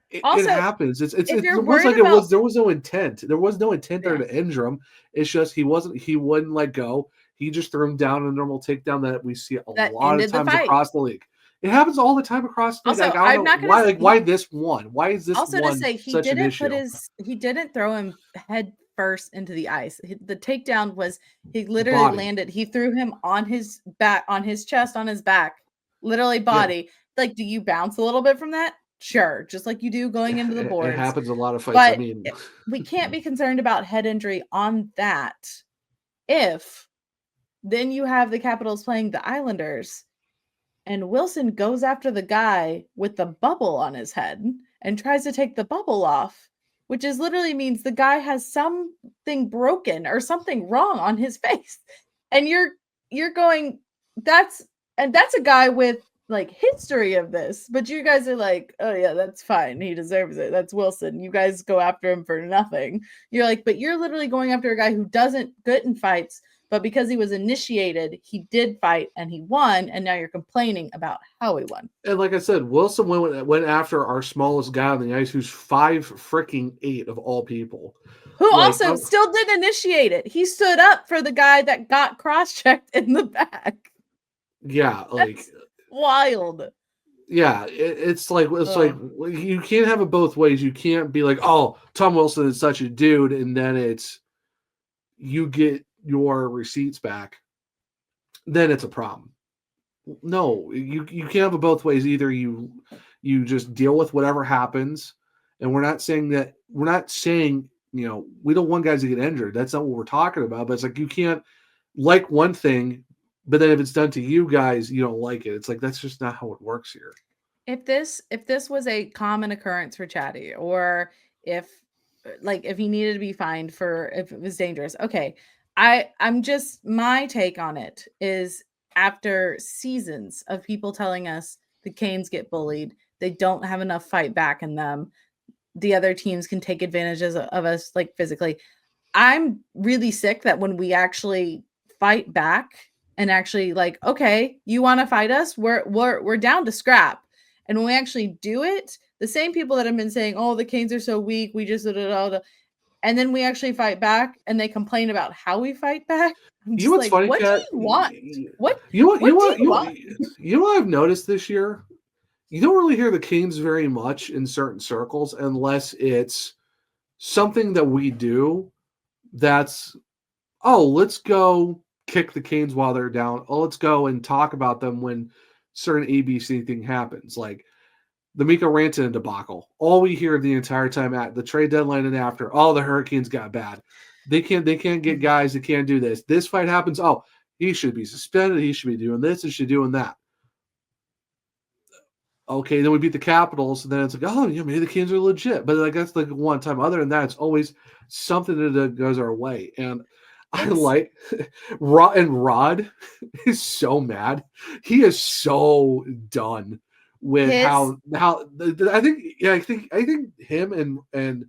It happens. It's almost like there was no intent. There was no intent there to injure him. It's just he wouldn't let go. He just threw him down a normal takedown that we see a lot of times across the league. It happens all the time across the league. Also, I don't know why this one? Why is this also one to say he such didn't an issue? he didn't throw him head first into the ice. The takedown was he literally landed. He threw him on his back, on his chest, on his back, literally body. Yeah. Like, do you bounce a little bit from that? Sure, just like you do going into the boards. It happens a lot of fights. But I mean, we can't be concerned about head injury on that. If then you have the Capitals playing the Islanders, and Wilson goes after the guy with the bubble on his head and tries to take the bubble off, which is literally means the guy has something broken or something wrong on his face. And you're going, that's a guy with like history of this, but you guys are like, oh yeah, that's fine, he deserves it, that's Wilson, you guys go after him for nothing. You're like, but you're literally going after a guy who doesn't get in fights, but because he was initiated, he did fight and he won, and now you're complaining about how he won. And like I said, Wilson went after our smallest guy on the ice, who's 5'8" of all people, who also still didn't initiate it. He stood up for the guy that got cross-checked in the back. Yeah, like that's wild. Yeah, it's like you can't have it both ways. You can't be like, oh, Tom Wilson is such a dude, and then it's you get your receipts back, then it's a problem. No, you can't have it both ways. Either you just deal with whatever happens, and we're not saying we don't want guys to get injured. That's not what we're talking about. But it's like you can't like one thing, but then if it's done to you guys, you don't like it. It's like that's just not how it works here. If this was a common occurrence for Chatty, or if he needed to be fined if it was dangerous, okay. I'm just, my take on it is, after seasons of people telling us the Canes get bullied, they don't have enough fight back in them, the other teams can take advantages of us like physically. I'm really sick that when we actually fight back and actually like, okay, you want to fight us? We're down to scrap. And when we actually do it, the same people that have been saying, oh, the Canes are so weak, we just and then we actually fight back, and they complain about how we fight back. I'm just like, funny, what Kat? Do you want? What you want? You know what I've noticed this year? You don't really hear the Canes very much in certain circles unless it's something that we do that's, oh, let's go kick the Canes while they're down. Oh, let's go and talk about them when certain ABC thing happens. Like the Mikko Rantanen debacle. All we hear the entire time at the trade deadline and after, the Hurricanes got bad. They can't get guys that can't do this. This fight happens. Oh, he should be suspended. He should be doing this and should be doing that. Okay, then we beat the Capitals, and then it's like, oh, maybe the Canes are legit. But like that's like one time. Other than that, it's always something that goes our way. And I like Rod is so mad. He is so done with how I think him and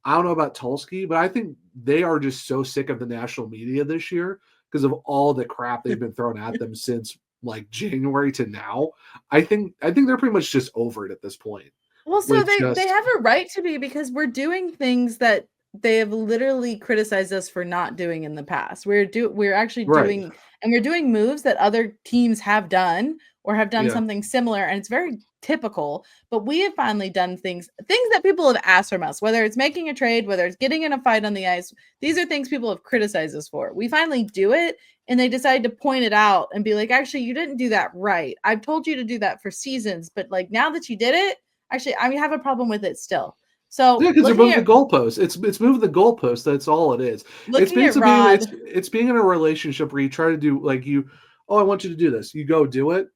I don't know about Tulsky, but I think they are just so sick of the national media this year because of all the crap they've been thrown at them since like January to now. I think they're pretty much just over it at this point. Well, so they have a right to be, because we're doing things that they have literally criticized us for not doing in the past. We're actually doing, and we're doing moves that other teams have done or have done something similar, and it's very typical. But we have finally done things that people have asked from us, whether it's making a trade, whether it's getting in a fight on the ice. These are things people have criticized us for. We finally do it, and they decide to point it out and be like, actually, you didn't do that right. I've told you to do that for seasons, but like now that you did it, actually, I have a problem with it still. So Yeah, because they're looking moving at the goalposts. It's moving the goalposts. That's all it is. It's looking at basically being Rod, it's being in a relationship where you try to do like you. Oh, I want you to do this. You go do it.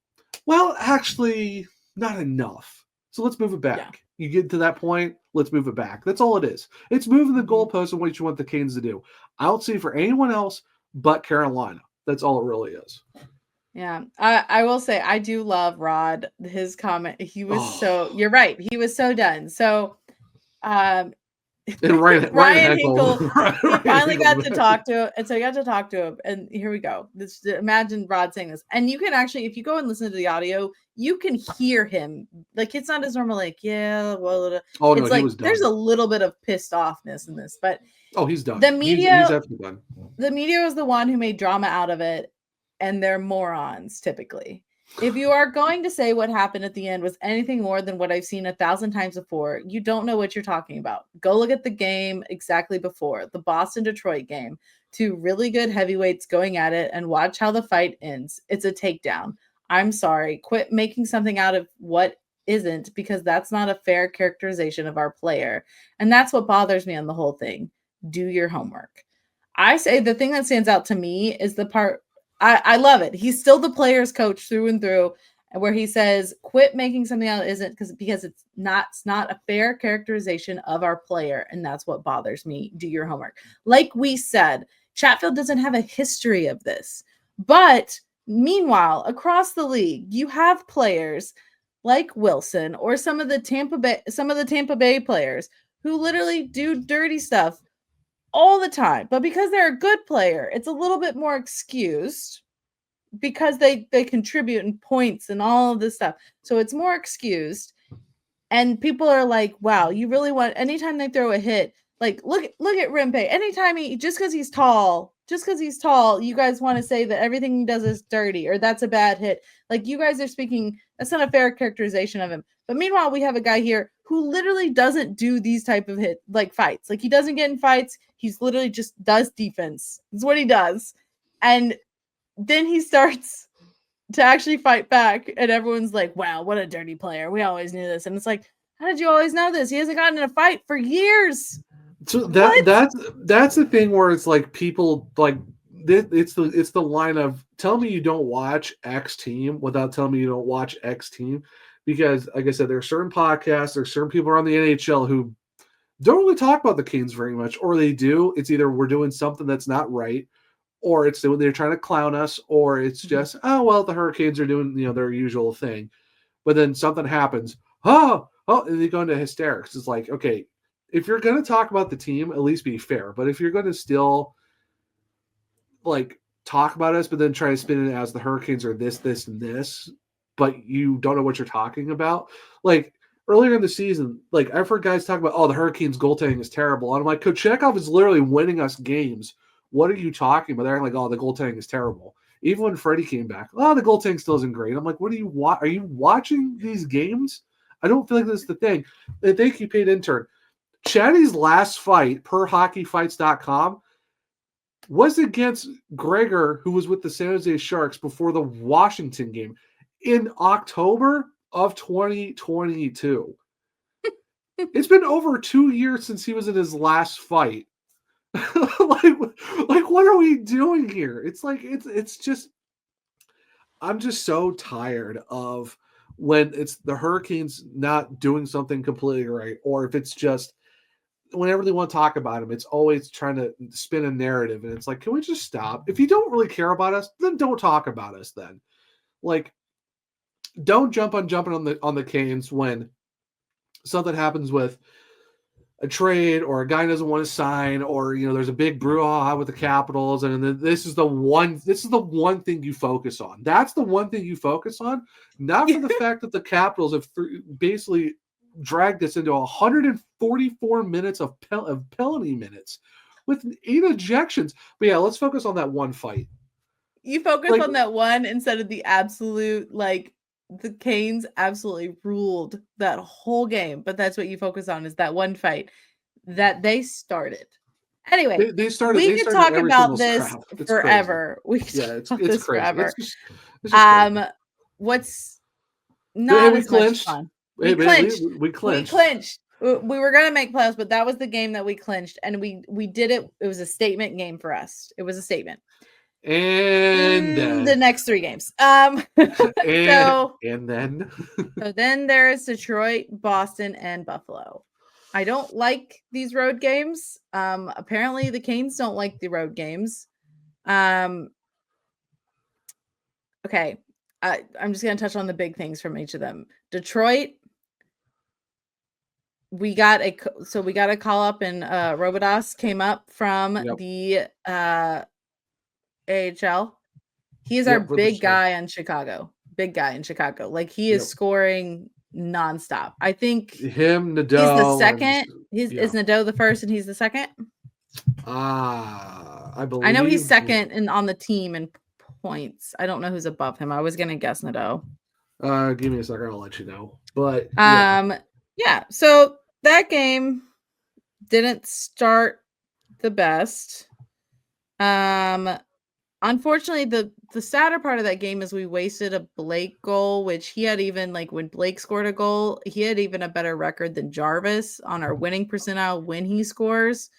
Well, actually, not enough. So let's move it yeah. back. You get to that point. Let's move it back. That's all it is. It's moving the Mhm. goalposts and what you want the Canes to do. I don't see it for anyone else but Carolina. That's all it really is. Yeah, I will say I do love Rod. His comment, he was so. Oh, You're right. He was so done. So, um, and Ryan Ryan Hinkle, Hinkle, he Ryan finally got Hinkle. to talk to him, and so he got to talk to him. And here we go. This imagine Rod saying this, and you can actually, if you go and listen to the audio, you can hear him. Like it's not his normal, like yeah, well, Oh no, it's he like was there's done. a little bit of pissed offness in this, but Oh, he's done. the He's media absolutely done. the media is the one who made drama out of it, and they're morons typically. If you are going to say what happened at the end was anything more than what I've seen 1,000 times before, you don't know what you're talking about. Go look at the game exactly before the Boston Detroit game. Two really good heavyweights going at it and watch how the fight ends. It's a takedown. I'm sorry. Quit making something out of what isn't, because that's not a fair characterization of our player. And that's what bothers me on the whole thing. Do your homework. I say the thing that stands out to me is the part I love it. He's still the player's coach through and through, where he says, "Quit making something out isn't because it's not a fair characterization of our player, and that's what bothers me. Do your homework." Like we said, Chatfield doesn't have a history of this, but meanwhile, across the league, you have players like Wilson or some of the Tampa Bay players who literally do dirty stuff all the time. But because they're a good player, it's a little bit more excused because they contribute in points and all of this stuff. So it's more excused. And people are like, wow, you really want anytime they throw a hit, like look at Rimpe. Anytime he just because he's tall, you guys want to say that everything he does is dirty or that's a bad hit. Like you guys are speaking, that's not a fair characterization of him. But meanwhile, we have a guy here who literally doesn't do these type of hit like fights. Like he doesn't get in fights. He's literally just does defense. That's what he does. And then he starts to actually fight back, and everyone's like, wow, what a dirty player. We always knew this. And it's like, how did you always know this? He hasn't gotten in a fight for years. So What? that's the thing where it's like people like it's the line of tell me you don't watch X team without telling me you don't watch X team, because like I said, there are certain podcasts, there's certain people around the NHL who don't really talk about the Canes very much, or they do. It's either we're doing something that's not right, or it's they're trying to clown us, or it's just oh well the Hurricanes are doing their usual thing, but then something happens, and they go into hysterics. It's like okay, if you're going to talk about the team, at least be fair. But if you're going to still like talk about us, but then try to spin it as the Hurricanes are this, and this, but you don't know what you're talking about, like earlier in the season, like I've heard guys talk about, oh, the Hurricanes goaltending is terrible. And I'm like, Kochetkov is literally winning us games. What are you talking about? They're like, oh, the goaltending is terrible. Even when Freddie came back, oh, the goaltending still isn't great. I'm like, what are you Are you watching these games? I don't feel like this is the thing. And thank you, paid intern. Chatty's last fight per hockeyfights.com was against Gregor, who was with the San Jose Sharks before the Washington game in October of 2022. It's been over 2 years since he was in his last fight. like what are we doing here? It's like it's just I'm just so tired of when it's the Hurricanes not doing something completely right, or if it's just whenever they want to talk about him, it's always trying to spin a narrative, and it's like, can we just stop? If you don't really care about us, then don't talk about us. Then, like, don't jumping on the Canes when something happens with a trade or a guy doesn't want to sign, or there's a big brouhaha with the Capitals, and then this is the one thing you focus on. That's the one thing you focus on, not for the fact that the Capitals have basically dragged us into 144 minutes of penalty minutes with 8 ejections. But yeah, let's focus on that one fight. You focus on that one instead of the absolute, like, the Canes absolutely ruled that whole game, but that's what you focus on is that one fight that they started. Anyway, they started. We They could started talk every about single this scrap. It's forever. crazy. We could Yeah, talk about it's this crazy. forever. It's just crazy. What's Hey, not we as much clinched. fun. Hey, We man, clinched. we We clinched. clinched. We were gonna make playoffs, but that was the game that we clinched, and we did it. It was a statement game for us. It was a statement. And The next 3 games. and then So then there is Detroit, Boston, and Buffalo. I don't like these road games. Apparently the Canes don't like the road games. Okay. I'm just gonna touch on the big things from each of them. Detroit, we got a call up, and Robodas came up from the AHL. He is our big guy in Chicago. Big guy in Chicago. Like, he is scoring nonstop. I think him, Nadeau, he's the second. Is Nadeau the first and he's the second? I believe. I know he's second on the team in points. I don't know who's above him. I was gonna guess Nadeau. Give me a second, I'll let you know. But yeah. So that game didn't start the best. Unfortunately, the sadder part of that game is we wasted a Blake goal, which he had, even like when Blake scored a goal, he had even a better record than Jarvis on our winning percentile when he scores.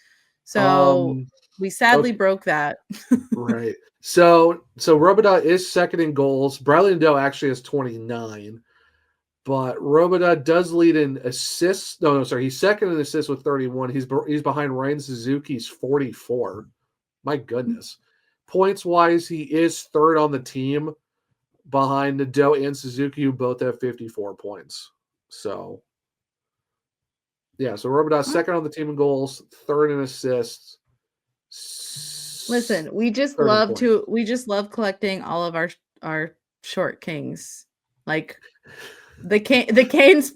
So we sadly broke that. Right. So Robidas is second in goals. Bradley Nadeau actually has 29. But Robidas does lead in assists. No, sorry. He's second in assists with 31. He's behind Ryan Suzuki's 44. My goodness. Points-wise, he is third on the team behind Nadeau and Suzuki, who both have 54 points. So, yeah. So Robidas second on the team in goals, third in assists. Listen, we just love collecting all of our short kings. Like, the Canes,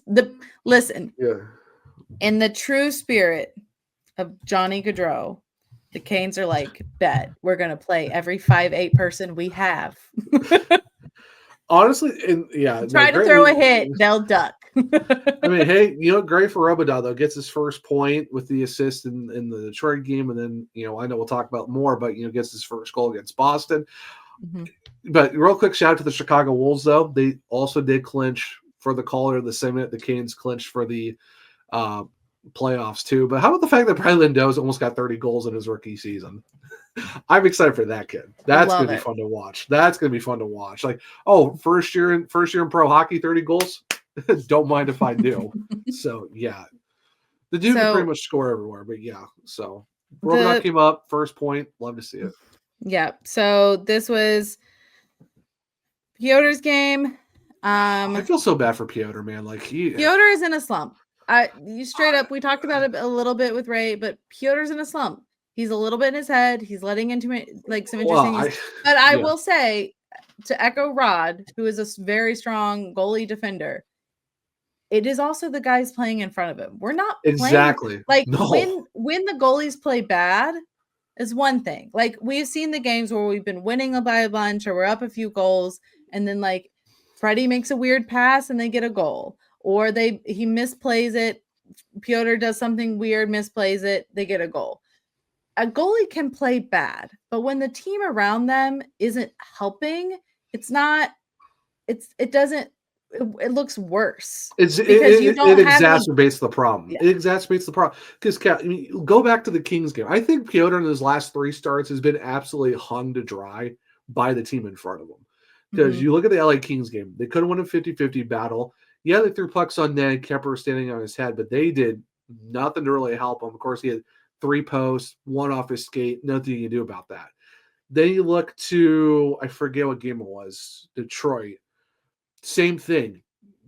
listen. Yeah. In the true spirit of Johnny Gaudreau, the Canes are like, bet we're gonna play every 5'8" person we have. Honestly, try to throw a hit, they'll duck. I mean, hey, great for Robidas, though. Gets his first point with the assist in the Detroit game, and then I know we'll talk about more, but gets his first goal against Boston. Mm-hmm. But real quick shout out to the Chicago Wolves, though. They also did clinch for the caller of the segment. The Canes clinched for the playoffs too. But how about the fact that Bradley Nadeau's almost got 30 goals in his rookie season? I'm excited for that kid. That's gonna be fun to watch. Like, first year in pro hockey, 30 goals. Don't mind if I do. So yeah, the dude can pretty much score everywhere. But yeah, so Robidas came up first point. Love to see it. Yeah. So this was Piotr's game. I feel so bad for Piotr, man. Like, Piotr is in a slump. Straight up, we talked about it a little bit with Ray, but Piotr's in a slump. He's a little bit in his head. He's letting into some interesting things. But I will say, to echo Rod, who is a very strong goalie defender, it is also the guys playing in front of him. We're not exactly when the goalies play bad is one thing. Like, we've seen the games where we've been winning by a bunch or we're up a few goals, and then like Freddie makes a weird pass and they get a goal, or he misplays it. Piotr does something weird, misplays it, they get a goal. A goalie can play bad, but when the team around them isn't helping, it looks worse. It exacerbates the problem. Yeah. It exacerbates the problem. Because go back to the Kings game. I think Piotr in his last 3 starts has been absolutely hung to dry by the team in front of him. Because you look at the LA Kings game, they could have won a 50-50 battle. Yeah, they threw pucks on net, Kemper standing on his head, but they did nothing to really help him. Of course, he had 3 posts, 1 off his skate, nothing you can do about that. Then you look to, I forget what game it was, Detroit. Same thing.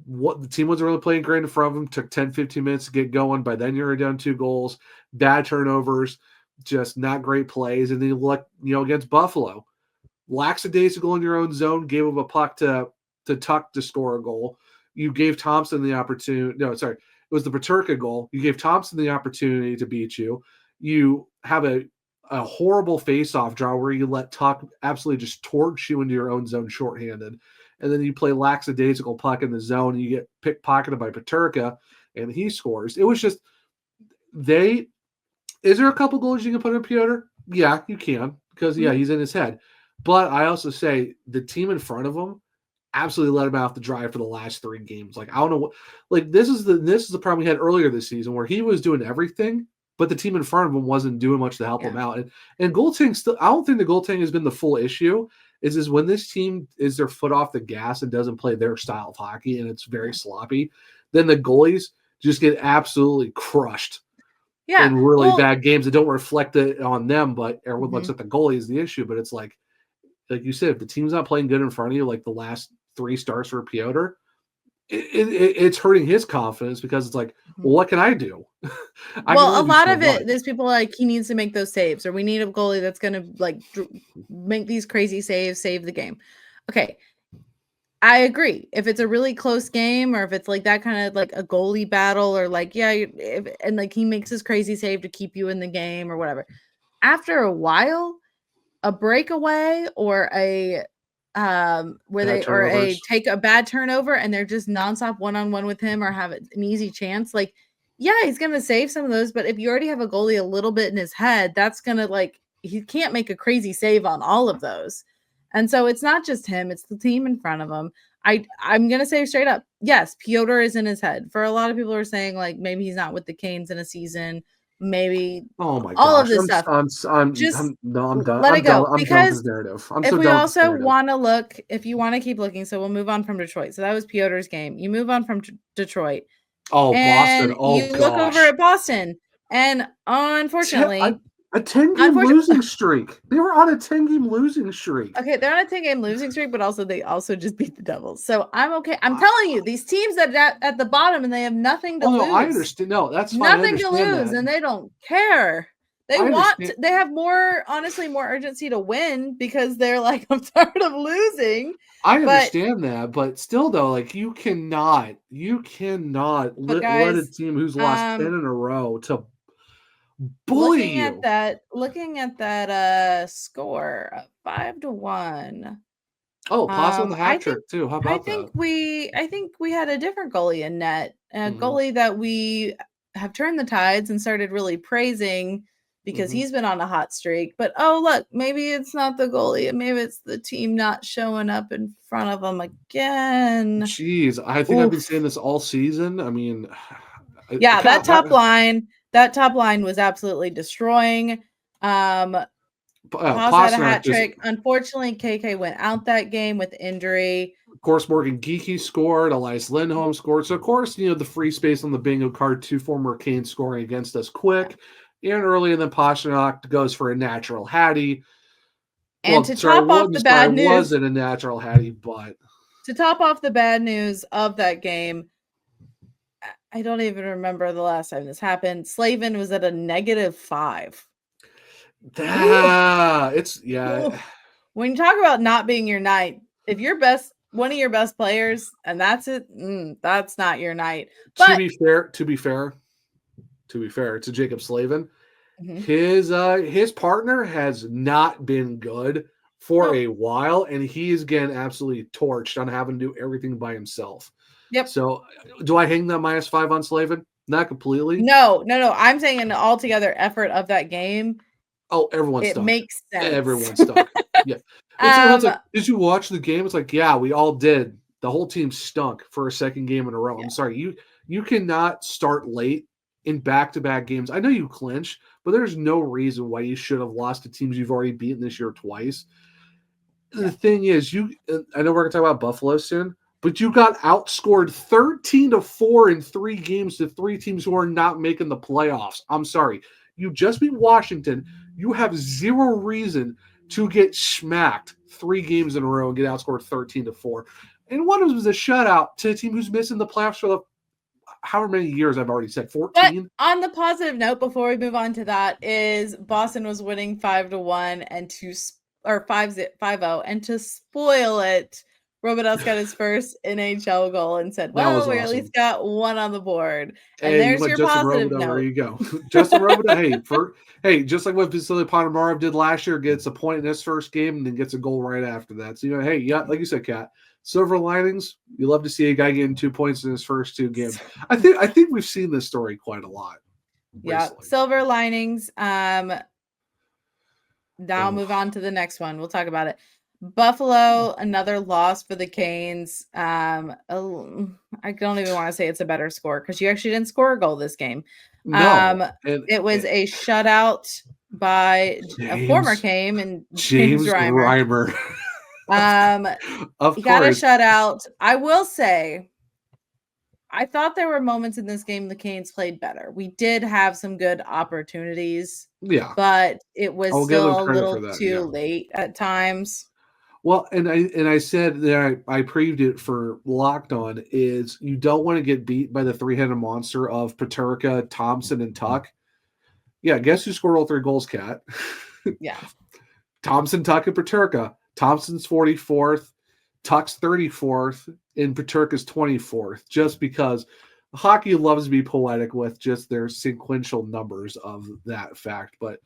What the team wasn't really playing great in front of them. Took 10-15 minutes to get going. By then you're down 2 goals, bad turnovers, just not great plays. And then you look, against Buffalo, lackadaisical in your own zone, gave him a puck to Tuck to score a goal. You gave Thompson the opportunity. No, sorry, it was the Peterka goal. You gave Thompson the opportunity to beat you. You have a horrible face-off draw where you let Tuck absolutely just torch you into your own zone shorthanded. And then you play lackadaisical puck in the zone, and you get pickpocketed by Peterka, and he scores. It was just is there a couple goals you can put in Piotr? Yeah, you can, because he's in his head. But I also say the team in front of him absolutely let him out the drive for the last 3 games. Like I don't know what, like this is the problem we had earlier this season where he was doing everything, but the team in front of him wasn't doing much to help him out. And goaltending still, I don't think the goaltending has been the full issue. Is when this team is their foot off the gas and doesn't play their style of hockey and it's very sloppy, then the goalies just get absolutely crushed. In really bad games that don't reflect it on them, but everyone looks at the goalie as the issue. But it's like you said, if the team's not playing good in front of you, like the last 3 starts for Piotr, it's hurting his confidence because it's like, well, what can I do? A lot of it, there's people like he needs to make those saves, or we need a goalie that's going to like make these crazy saves, save the game. Okay. I agree. If it's a really close game, or if it's like that kind of like a goalie battle, or like, and like he makes this crazy save to keep you in the game or whatever. After a while, a breakaway or a take a bad turnover and they're just nonstop one-on-one with him or have an easy chance, like, yeah, he's gonna save some of those. But if you already have a goalie a little bit in his head, that's gonna like he can't make a crazy save on all of those. And so it's not just him, it's the team in front of him. I'm going to say straight up, yes, Piotr is in his head. For a lot of people are saying, like, maybe he's not with the Canes in a season. Maybe all of this stuff. I'm done. Let it go. I'm done with this narrative. If we also want to look, if you want to keep looking, so we'll move on from Detroit. So that was Piotr's game. You move on from Detroit. Oh, Boston. Oh, you look over at Boston. And unfortunately... A 10-game losing streak. They were on a 10-game losing streak. Okay, they're on a 10-game losing streak, but they also just beat the Devils. So I'm okay. I'm telling you, these teams that at the bottom and they have nothing to lose. I understand. No, that's fine. Nothing to lose, and they don't care. They have more urgency to win because they're like, I'm tired of losing. I understand that, but still though, like you cannot let a team who's lost 10 in a row to bully looking at that score 5-1. Oh, possible hat trick too. How about that? I think we had a different goalie in net, a goalie that we have turned the tides and started really praising because he's been on a hot streak. But look, maybe it's not the goalie, maybe it's the team not showing up in front of them again. Jeez, I think I've been saying this all season. I mean, that top line. That top line was absolutely destroying. Paus had a hat trick. Unfortunately, KK went out that game with injury. Of course, Morgan Geekie scored. Elias Lindholm scored. So, of course, the free space on the bingo card, 2 former Canes scoring against us quick and early, and then Pastrnak goes for a natural Hattie. And top off the bad news, wasn't a natural Hattie, but to top off the bad news of that game, I don't even remember the last time this happened. Slavin was at a -5. When you talk about not being your night, if you're one of your best players, and that's it, that's not your night. But to be fair to Jacob Slavin, his partner has not been good for a while, and he's getting absolutely torched on having to do everything by himself. Yep. So, do I hang that -5 on Slavin? Not completely. No. I'm saying an altogether effort of that game. Oh, everyone's stuck. It makes sense. Everyone's stuck. Yeah. It's like, did you watch the game? It's like, yeah, we all did. The whole team stunk for a second game in a row. Yeah. I'm sorry. You cannot start late in back-to-back games. I know you clinch, but there's no reason why you should have lost to teams you've already beaten this year twice. Yeah. The thing is, I know we're going to talk about Buffalo soon, but you got outscored 13-4 in 3 games to 3 teams who are not making the playoffs. I'm sorry. You just beat Washington. You have zero reason to get smacked 3 games in a row and get outscored 13-4. And one of them was a shutout to a team who's missing the playoffs for the however many years I've already said, 14. But on the positive note, before we move on to that, is Boston was winning 5-1 and 5-0, and to spoil it, Robidas got his first NHL goal and said, well, we at least got one on the board. And there's your positive note. There you go. Justin Robidas, hey, just like what Vasily Ponomarev did last year, gets a point in his first game and then gets a goal right after that. So, like you said, Kat, silver linings, you love to see a guy getting 2 points in his first 2 games. I think we've seen this story quite a lot. Yeah, silver linings. Now I'll move on to the next one. We'll talk about it. Buffalo, another loss for the Canes. I don't even want to say it's a better score because you actually didn't score a goal this game. No, It was a shutout by a former Cane and James Reimer. Of He got a course. shutout. I will say, I thought there were moments in this game the Canes played better. We did have some good opportunities, Yeah, but it was I'll give them still a credit for little that. too Yeah. late at times. Well, and I said that I previewed it for Locked On is you don't want to get beat by the three-headed monster of Paterka, Thompson, and Tuck. Yeah, guess who scored all 3 goals, Kat? Yeah. Thompson, Tuck, and Paterka. Thompson's 44th, Tuck's 34th, and Paterka's 24th, just because hockey loves to be poetic with just their sequential numbers of that fact. But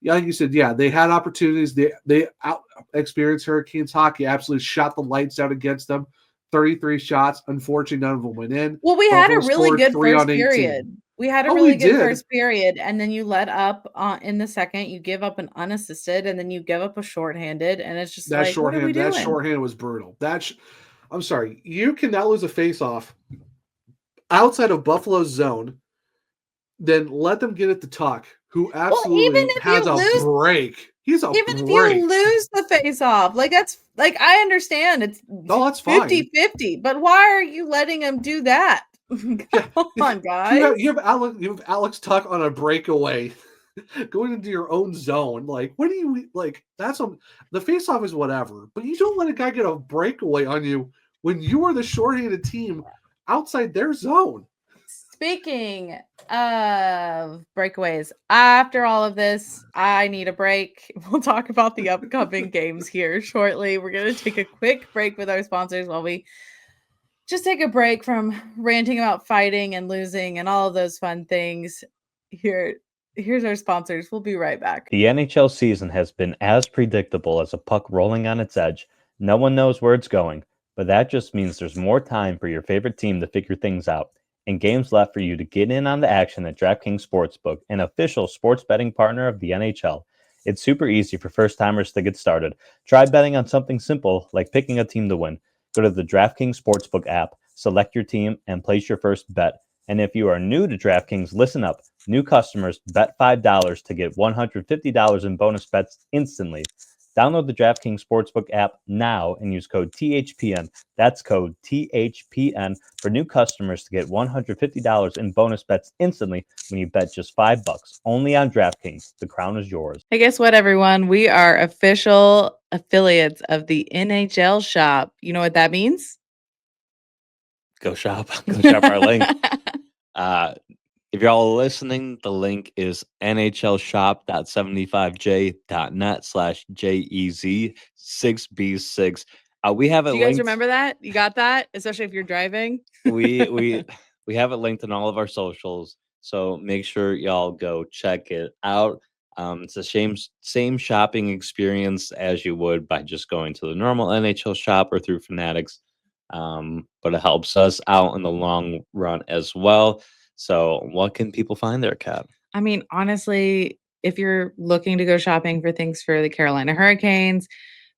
yeah, like you said, yeah, they had opportunities. They out experienced Hurricanes hockey, absolutely shot the lights out against them. 33 shots. Unfortunately, none of them went in. Well, we had Buffalo a really scored good 3 first on 18. period. We had a Oh, really we good did. first period, and then you let up in the second. You give up an unassisted, and then you give up a shorthanded, and it's just That like, what are we shorthand, doing? that shorthand was brutal. I'm sorry, you cannot lose a face-off outside of Buffalo's zone, then let them get it to Tuck, who absolutely has a break. He's a even break. if you lose the face off, like that's like I understand it's that's fine. 50-50, but why are you letting him do that? Come on, guys. You have Alex Tuck on a breakaway going into your own zone. Like, what do you like? The face off is whatever, but you don't let a guy get a breakaway on you when you are the shorthanded team outside their zone. Speaking of breakaways, after all of this, I need a break. We'll talk about the upcoming games here shortly. We're going to take a quick break with our sponsors while we just take a break from ranting about fighting and losing and all of those fun things. Here's our sponsors. We'll be right back. The NHL season has been as predictable as a puck rolling on its edge. No one knows where it's going, but that just means there's more time for your favorite team to figure things out and games left for you to get in on the action at DraftKings Sportsbook, an official sports betting partner of the NHL. It's super easy for first-timers to get started. Try betting on something simple like picking a team to win. Go to the DraftKings Sportsbook app, select your team, and place your first bet. And if you are new to DraftKings, listen up. New customers bet $5 to get $150 in bonus bets instantly. Download the DraftKings Sportsbook app now and use code THPN. That's code THPN for new customers to get $150 in bonus bets instantly when you bet just $5. Only on DraftKings. The crown is yours. Hey, guess what, everyone? We are official affiliates of the NHL shop. You know what that means? Go shop. Go shop our link. If y'all listening, the link is nhlshop.75j.net/JEZ6B6. We have it Do you guys linked. remember that? You got that? Especially if you're driving. we have it linked in all of our socials, so make sure y'all go check it out. It's the same shopping experience as you would by just going to the normal NHL shop or through Fanatics, but it helps us out in the long run as well. So what can people find there, Kat? I mean, honestly, if you're looking to go shopping for things for the Carolina Hurricanes,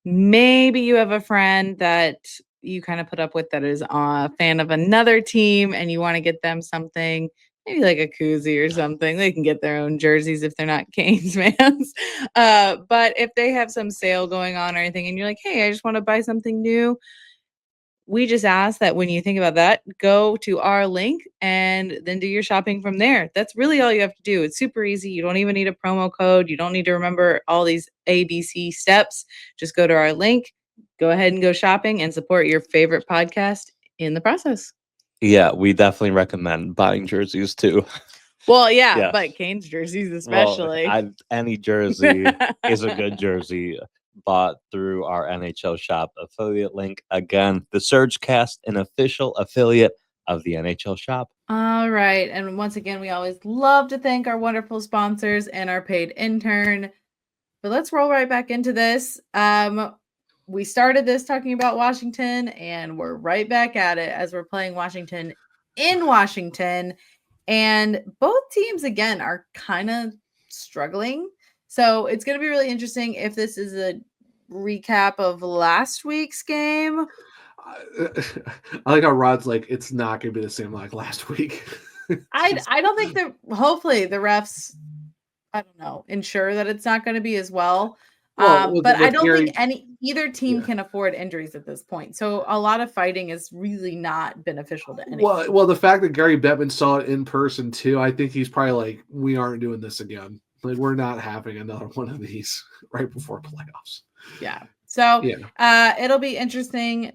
maybe you have a friend that you kind of put up with that is a fan of another team and you want to get them something, maybe like a koozie or something. They can get their own jerseys if they're not Canes fans. But if they have some sale going on or anything and you're like, hey, I just want to buy something new, we just ask that when you think about that, go to our link and then do your shopping from there. That's really all you have to do. It's super easy. You don't even need a promo code. You don't need to remember all these ABC steps. Just go to our link, go ahead and go shopping and support your favorite podcast in the process. Yeah, we definitely recommend buying jerseys too. Well, yeah. But Canes jerseys especially. Well, any jersey is a good jersey bought through our NHL shop affiliate link. Again, the SurgeCast, an official affiliate of the NHL shop. All right. And once again, we always love to thank our wonderful sponsors and our paid intern. But let's roll right back into this. We started this talking about Washington, and we're right back at it as we're playing Washington in Washington. And both teams, again, are kind of struggling. So it's going to be really interesting if this is a recap of last week's game. I like how Rod's like, it's not going to be the same like last week. I don't think that. Hopefully, the refs, I don't know, ensure that it's not going to be as well. But I don't think either team can afford injuries at this point. So a lot of fighting is really not beneficial to anyone. Well, the fact that Gary Bettman saw it in person too, I think he's probably like, we aren't doing this again. Like, we're not having another one of these right before playoffs. Yeah. So it'll be interesting.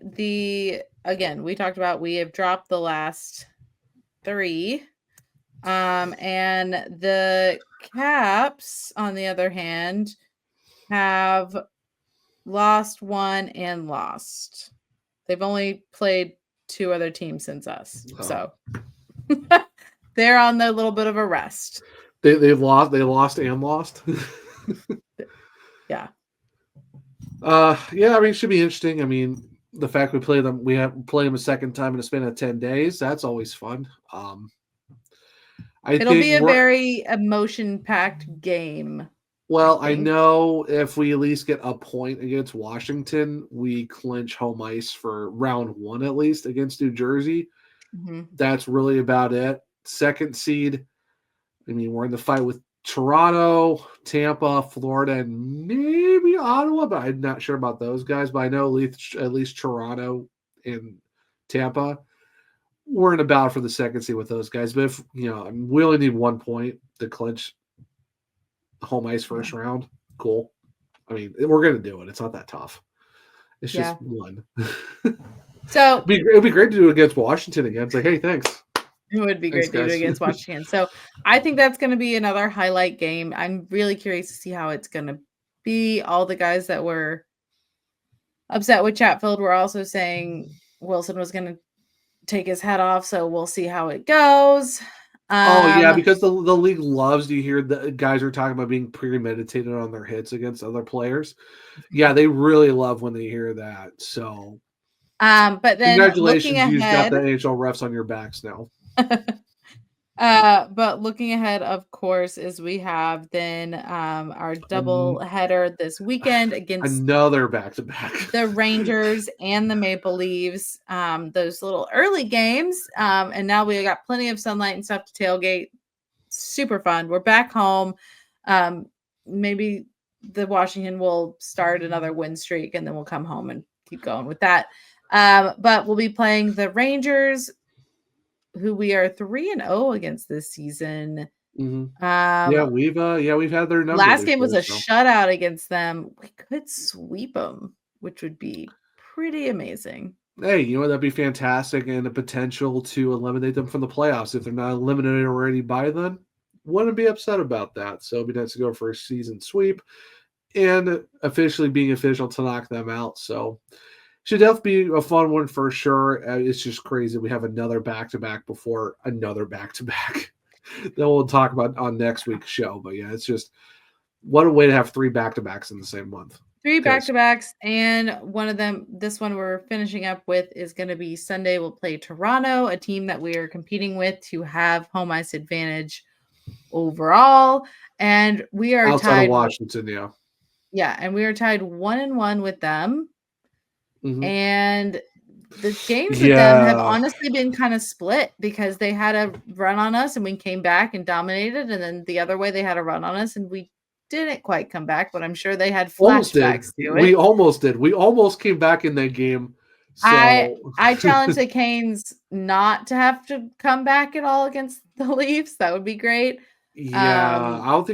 Again, we talked about we have dropped the last 3. And the Caps, on the other hand, have lost 1 and lost. They've only played 2 other teams since us. Oh. So they're on a little bit of a rest. They lost and lost. Yeah. Yeah, I mean, it should be interesting. I mean, the fact we play them a second time in a span of 10 days, that's always fun. It'll be a very emotion-packed game. Well, I know if we at least get a point against Washington, we clinch home ice for round 1 at least against New Jersey. Mm-hmm. That's really about it. Second seed, I mean, we're in the fight with Toronto, Tampa, Florida, and maybe Ottawa, but I'm not sure about those guys. But I know at least Toronto and Tampa. We're in a battle for the second seed with those guys. But if, we only need 1 point to clinch home ice first round. Cool. I mean, we're going to do it. It's not that tough. It's just 1. So it'd be great to do it against Washington again. It's like, hey, thanks. It would be great to do it against Washington. So I think that's going to be another highlight game. I'm really curious to see how it's going to be. All the guys that were upset with Chatfield were also saying Wilson was going to take his head off. So we'll see how it goes. Because the league loves to hear the guys are talking about being premeditated on their hits against other players. Yeah, they really love when they hear that. So, but then congratulations, you've got the NHL refs on your backs now. But looking ahead, of course, is we have then our double header this weekend against another back-to-back, the Rangers and the Maple Leafs. Those little early games, and now we got plenty of sunlight and stuff to tailgate. Super fun. We're back home. Maybe the Washington will start another win streak, and then we'll come home and keep going with that. But we'll be playing the Rangers, who we are 3-0 against this season. Mm-hmm. We've had their number. Last game was a shutout against them. We could sweep them, which would be pretty amazing. Hey, that'd be fantastic, and the potential to eliminate them from the playoffs if they're not eliminated already by then. Wouldn't be upset about that. So it'd be nice to go for a season sweep and officially being official to knock them out. So should definitely be a fun one for sure. It's just crazy. We have another back-to-back before another back-to-back that we'll talk about on next week's show. But yeah, it's just what a way to have 3 back-to-backs in the same month. 3 back-to-backs, and one of them, this one we're finishing up with, is going to be Sunday. We'll play Toronto, a team that we are competing with to have home ice advantage overall. And we are outside of Washington, Yeah, and we are tied 1-1 with them. Mm-hmm. And the games with them have honestly been kind of split because they had a run on us and we came back and dominated, and then the other way they had a run on us and we didn't quite come back, but I'm sure they had flashbacks to it. We almost did. We almost came back in that game. So. I challenge the Canes not to have to come back at all against the Leafs. That would be great. Yeah, I don't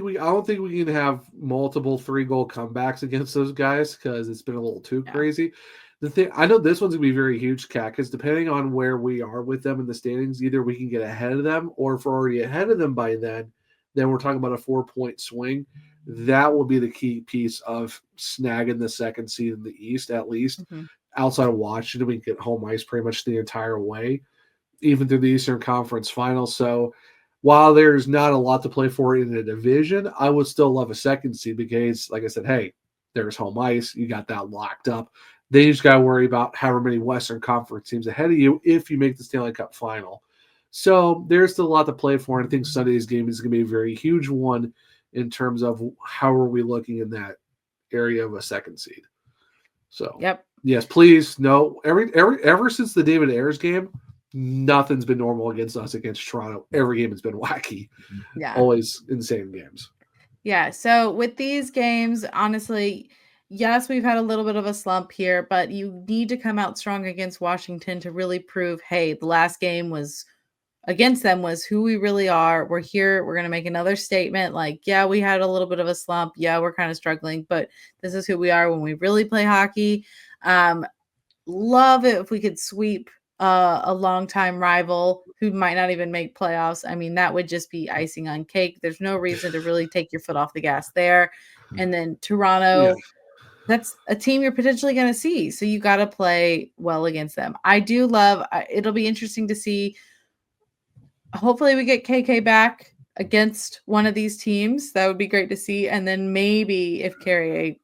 think we can have multiple 3-goal comebacks against those guys because it's been a little too crazy. The thing, I know this one's gonna be very huge, Kat, because depending on where we are with them in the standings, either we can get ahead of them, or if we're already ahead of them by then we're talking about a 4-point swing. That will be the key piece of snagging the second seed in the East, at least. Mm-hmm. Outside of Washington, we can get home ice pretty much the entire way, even through the Eastern Conference Finals. So while there's not a lot to play for in the division, I would still love a second seed because, like I said, hey, there's home ice. You got that locked up. Then you just got to worry about however many Western Conference teams ahead of you if you make the Stanley Cup final. So there's still a lot to play for, and I think Sunday's game is going to be a very huge one in terms of how are we looking in that area of a second seed. So Yep. yes, please. No, ever since the David Ayers game, nothing's been normal against us against Toronto. Every game has been wacky. Yeah. Always insane games. Yeah. So with these games, honestly, yes, we've had a little bit of a slump here, but you need to come out strong against Washington to really prove, hey, the last game was against them was who we really are. We're here. We're going to make another statement. Like, yeah, we had a little bit of a slump. Yeah, we're kind of struggling, but this is who we are when we really play hockey. Love it if we could sweep a longtime rival who might not even make playoffs. I mean, that would just be icing on cake. There's no reason to really take your foot off the gas there. And then Toronto, that's a team you're potentially going to see. So you got to play well against them. I do love, it'll be interesting to see. Hopefully we get KK back against one of these teams. That would be great to see. And then maybe if Carrier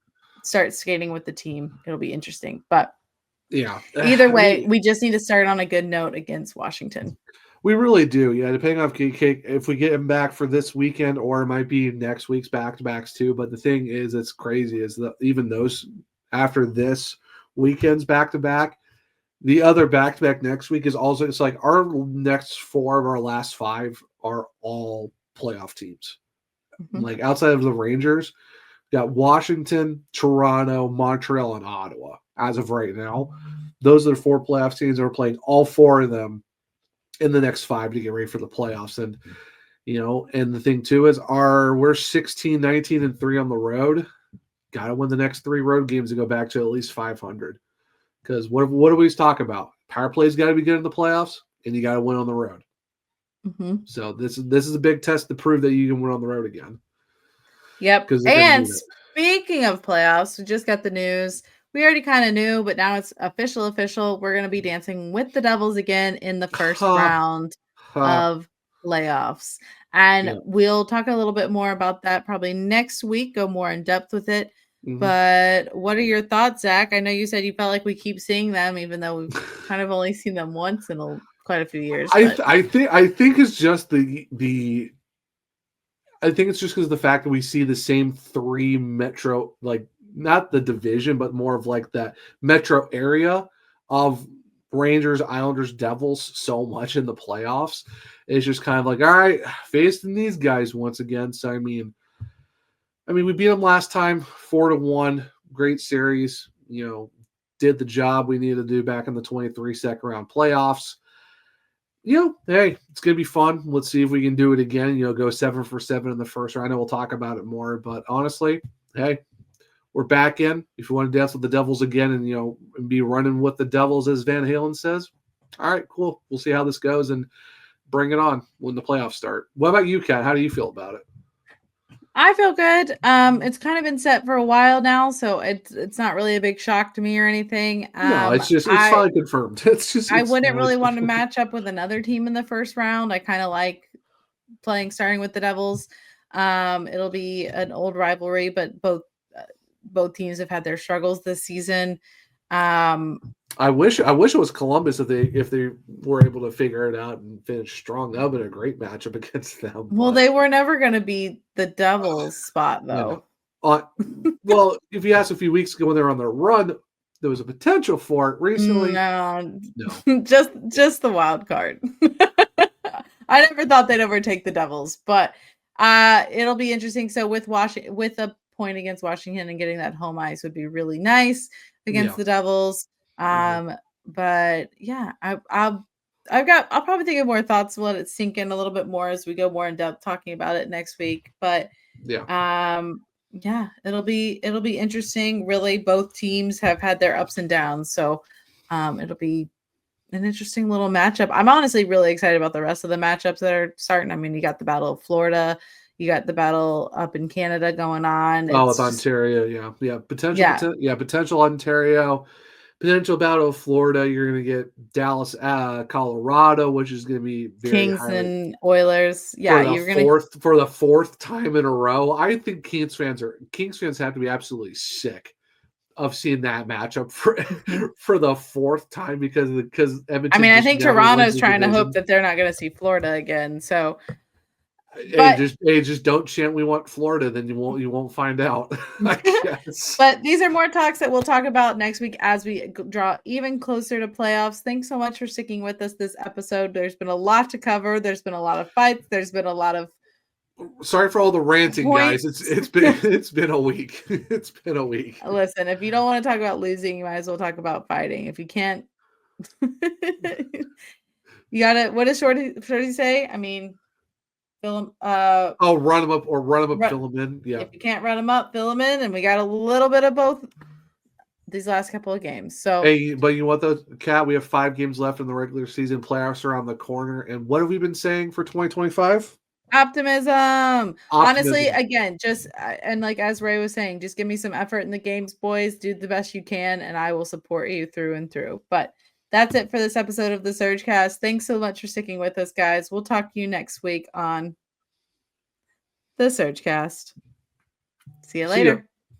starts skating with the team, it'll be interesting. But yeah, either way, we just need to start on a good note against Washington. We really do. Yeah, depending on if we get him back for this weekend or it might be next week's back-to-backs too. But the thing is, it's crazy is that even those after this weekend's back-to-back, the other back-to-back next week is also, it's like our next 4 of our last 5 are all playoff teams. Mm-hmm. Like outside of the Rangers, got Washington, Toronto, Montreal, and Ottawa. As of right now, those are the 4 playoff teams that are playing all 4 of them in the next 5 to get ready for the playoffs. And, and the thing too is we're 16, 19, and 3 on the road. Got to win the next 3 road games to go back to at least 500. Because what do we always talk about? Power play's got to be good in the playoffs, and you got to win on the road. Mm-hmm. So this is a big test to prove that you can win on the road again. Yep. And speaking of playoffs, we just got the news. We already kind of knew, but now it's official. We're going to be dancing with the Devils again in the first round of playoffs. And we'll talk a little bit more about that probably next week, go more in depth with it. Mm-hmm. But what are your thoughts, Zach? I know you said you felt like we keep seeing them, even though we've kind of only seen them once in quite a few years. I think it's just the I think it's just because of the fact that we see the same 3 metro, like not the division, but more of like that metro area of Rangers, Islanders, Devils so much in the playoffs. It's just kind of like, all right, facing these guys once again. So I mean, we beat them last time 4-1, great series. Did the job we needed to do back in the 23 second round playoffs. Hey, it's gonna be fun. Let's see if we can do it again. Go 7 for 7 in the first round. I know we'll talk about it more, but honestly, hey, we're back in. If you want to dance with the Devils again and be running with the Devils, as Van Halen says, all right, cool. We'll see how this goes and bring it on when the playoffs start. What about you, Kat? How do you feel about it? I feel good. It's kind of been set for a while now, so it's not really a big shock to me or anything. No, it's finally confirmed. I wouldn't really want to match up with another team in the first round. I kind of like starting with the Devils. It'll be an old rivalry, but both teams have had their struggles this season. I wish it was Columbus if they were able to figure it out and finish strong. That would have been a great matchup against them. Well, they were never going to be the Devils spot though. Well, if you asked a few weeks ago when they were on their run, there was a potential for it. Recently, no, just the wild card. I never thought they'd overtake the Devils, but it'll be interesting. So with a point against Washington and getting that home ice would be really nice against the Devils. But yeah, I'll probably think of more thoughts, let it sink in a little bit more as we go more in depth talking about it next week. But it'll be interesting. Really, both teams have had their ups and downs, so it'll be an interesting little matchup. I'm honestly really excited about the rest of the matchups that are starting. I mean, you got the Battle of Florida, you got the battle up in Canada going on. With Ontario, potential Ontario. Potential Battle of Florida, you're going to get Dallas, Colorado, which is going to be Kings and Oilers. Yeah, for the 4th time in a row. I think Kings fans have to be absolutely sick of seeing that matchup for the 4th time because Edmonton. I think Toronto is trying to hope that they're not going to see Florida again. So Just don't chant we want Florida, then you won't find out. I guess. But these are more talks that we'll talk about next week as we draw even closer to playoffs. Thanks so much for sticking with us this episode. There's been a lot to cover. There's been a lot of fights. There's been a lot of sorry for all the ranting, points. guys. It's been a week. It's been a week. Listen, if you don't want to talk about losing, you might as well talk about fighting. If you can't, you gotta. What does Shorty say? I mean, fill them. Run them up fill them in. Yeah. If you can't run them up, fill them in, and we got a little bit of both these last couple of games. So, hey, but you know what, though, Kat? We have 5 games left in the regular season. Playoffs around the corner, and what have we been saying for 2025? Optimism. Honestly, again, just and like as Ray was saying, just give me some effort in the games, boys. Do the best you can, and I will support you through and through. But that's it for this episode of the SurgeCast. Thanks so much for sticking with us, guys. We'll talk to you next week on the SurgeCast. See you later.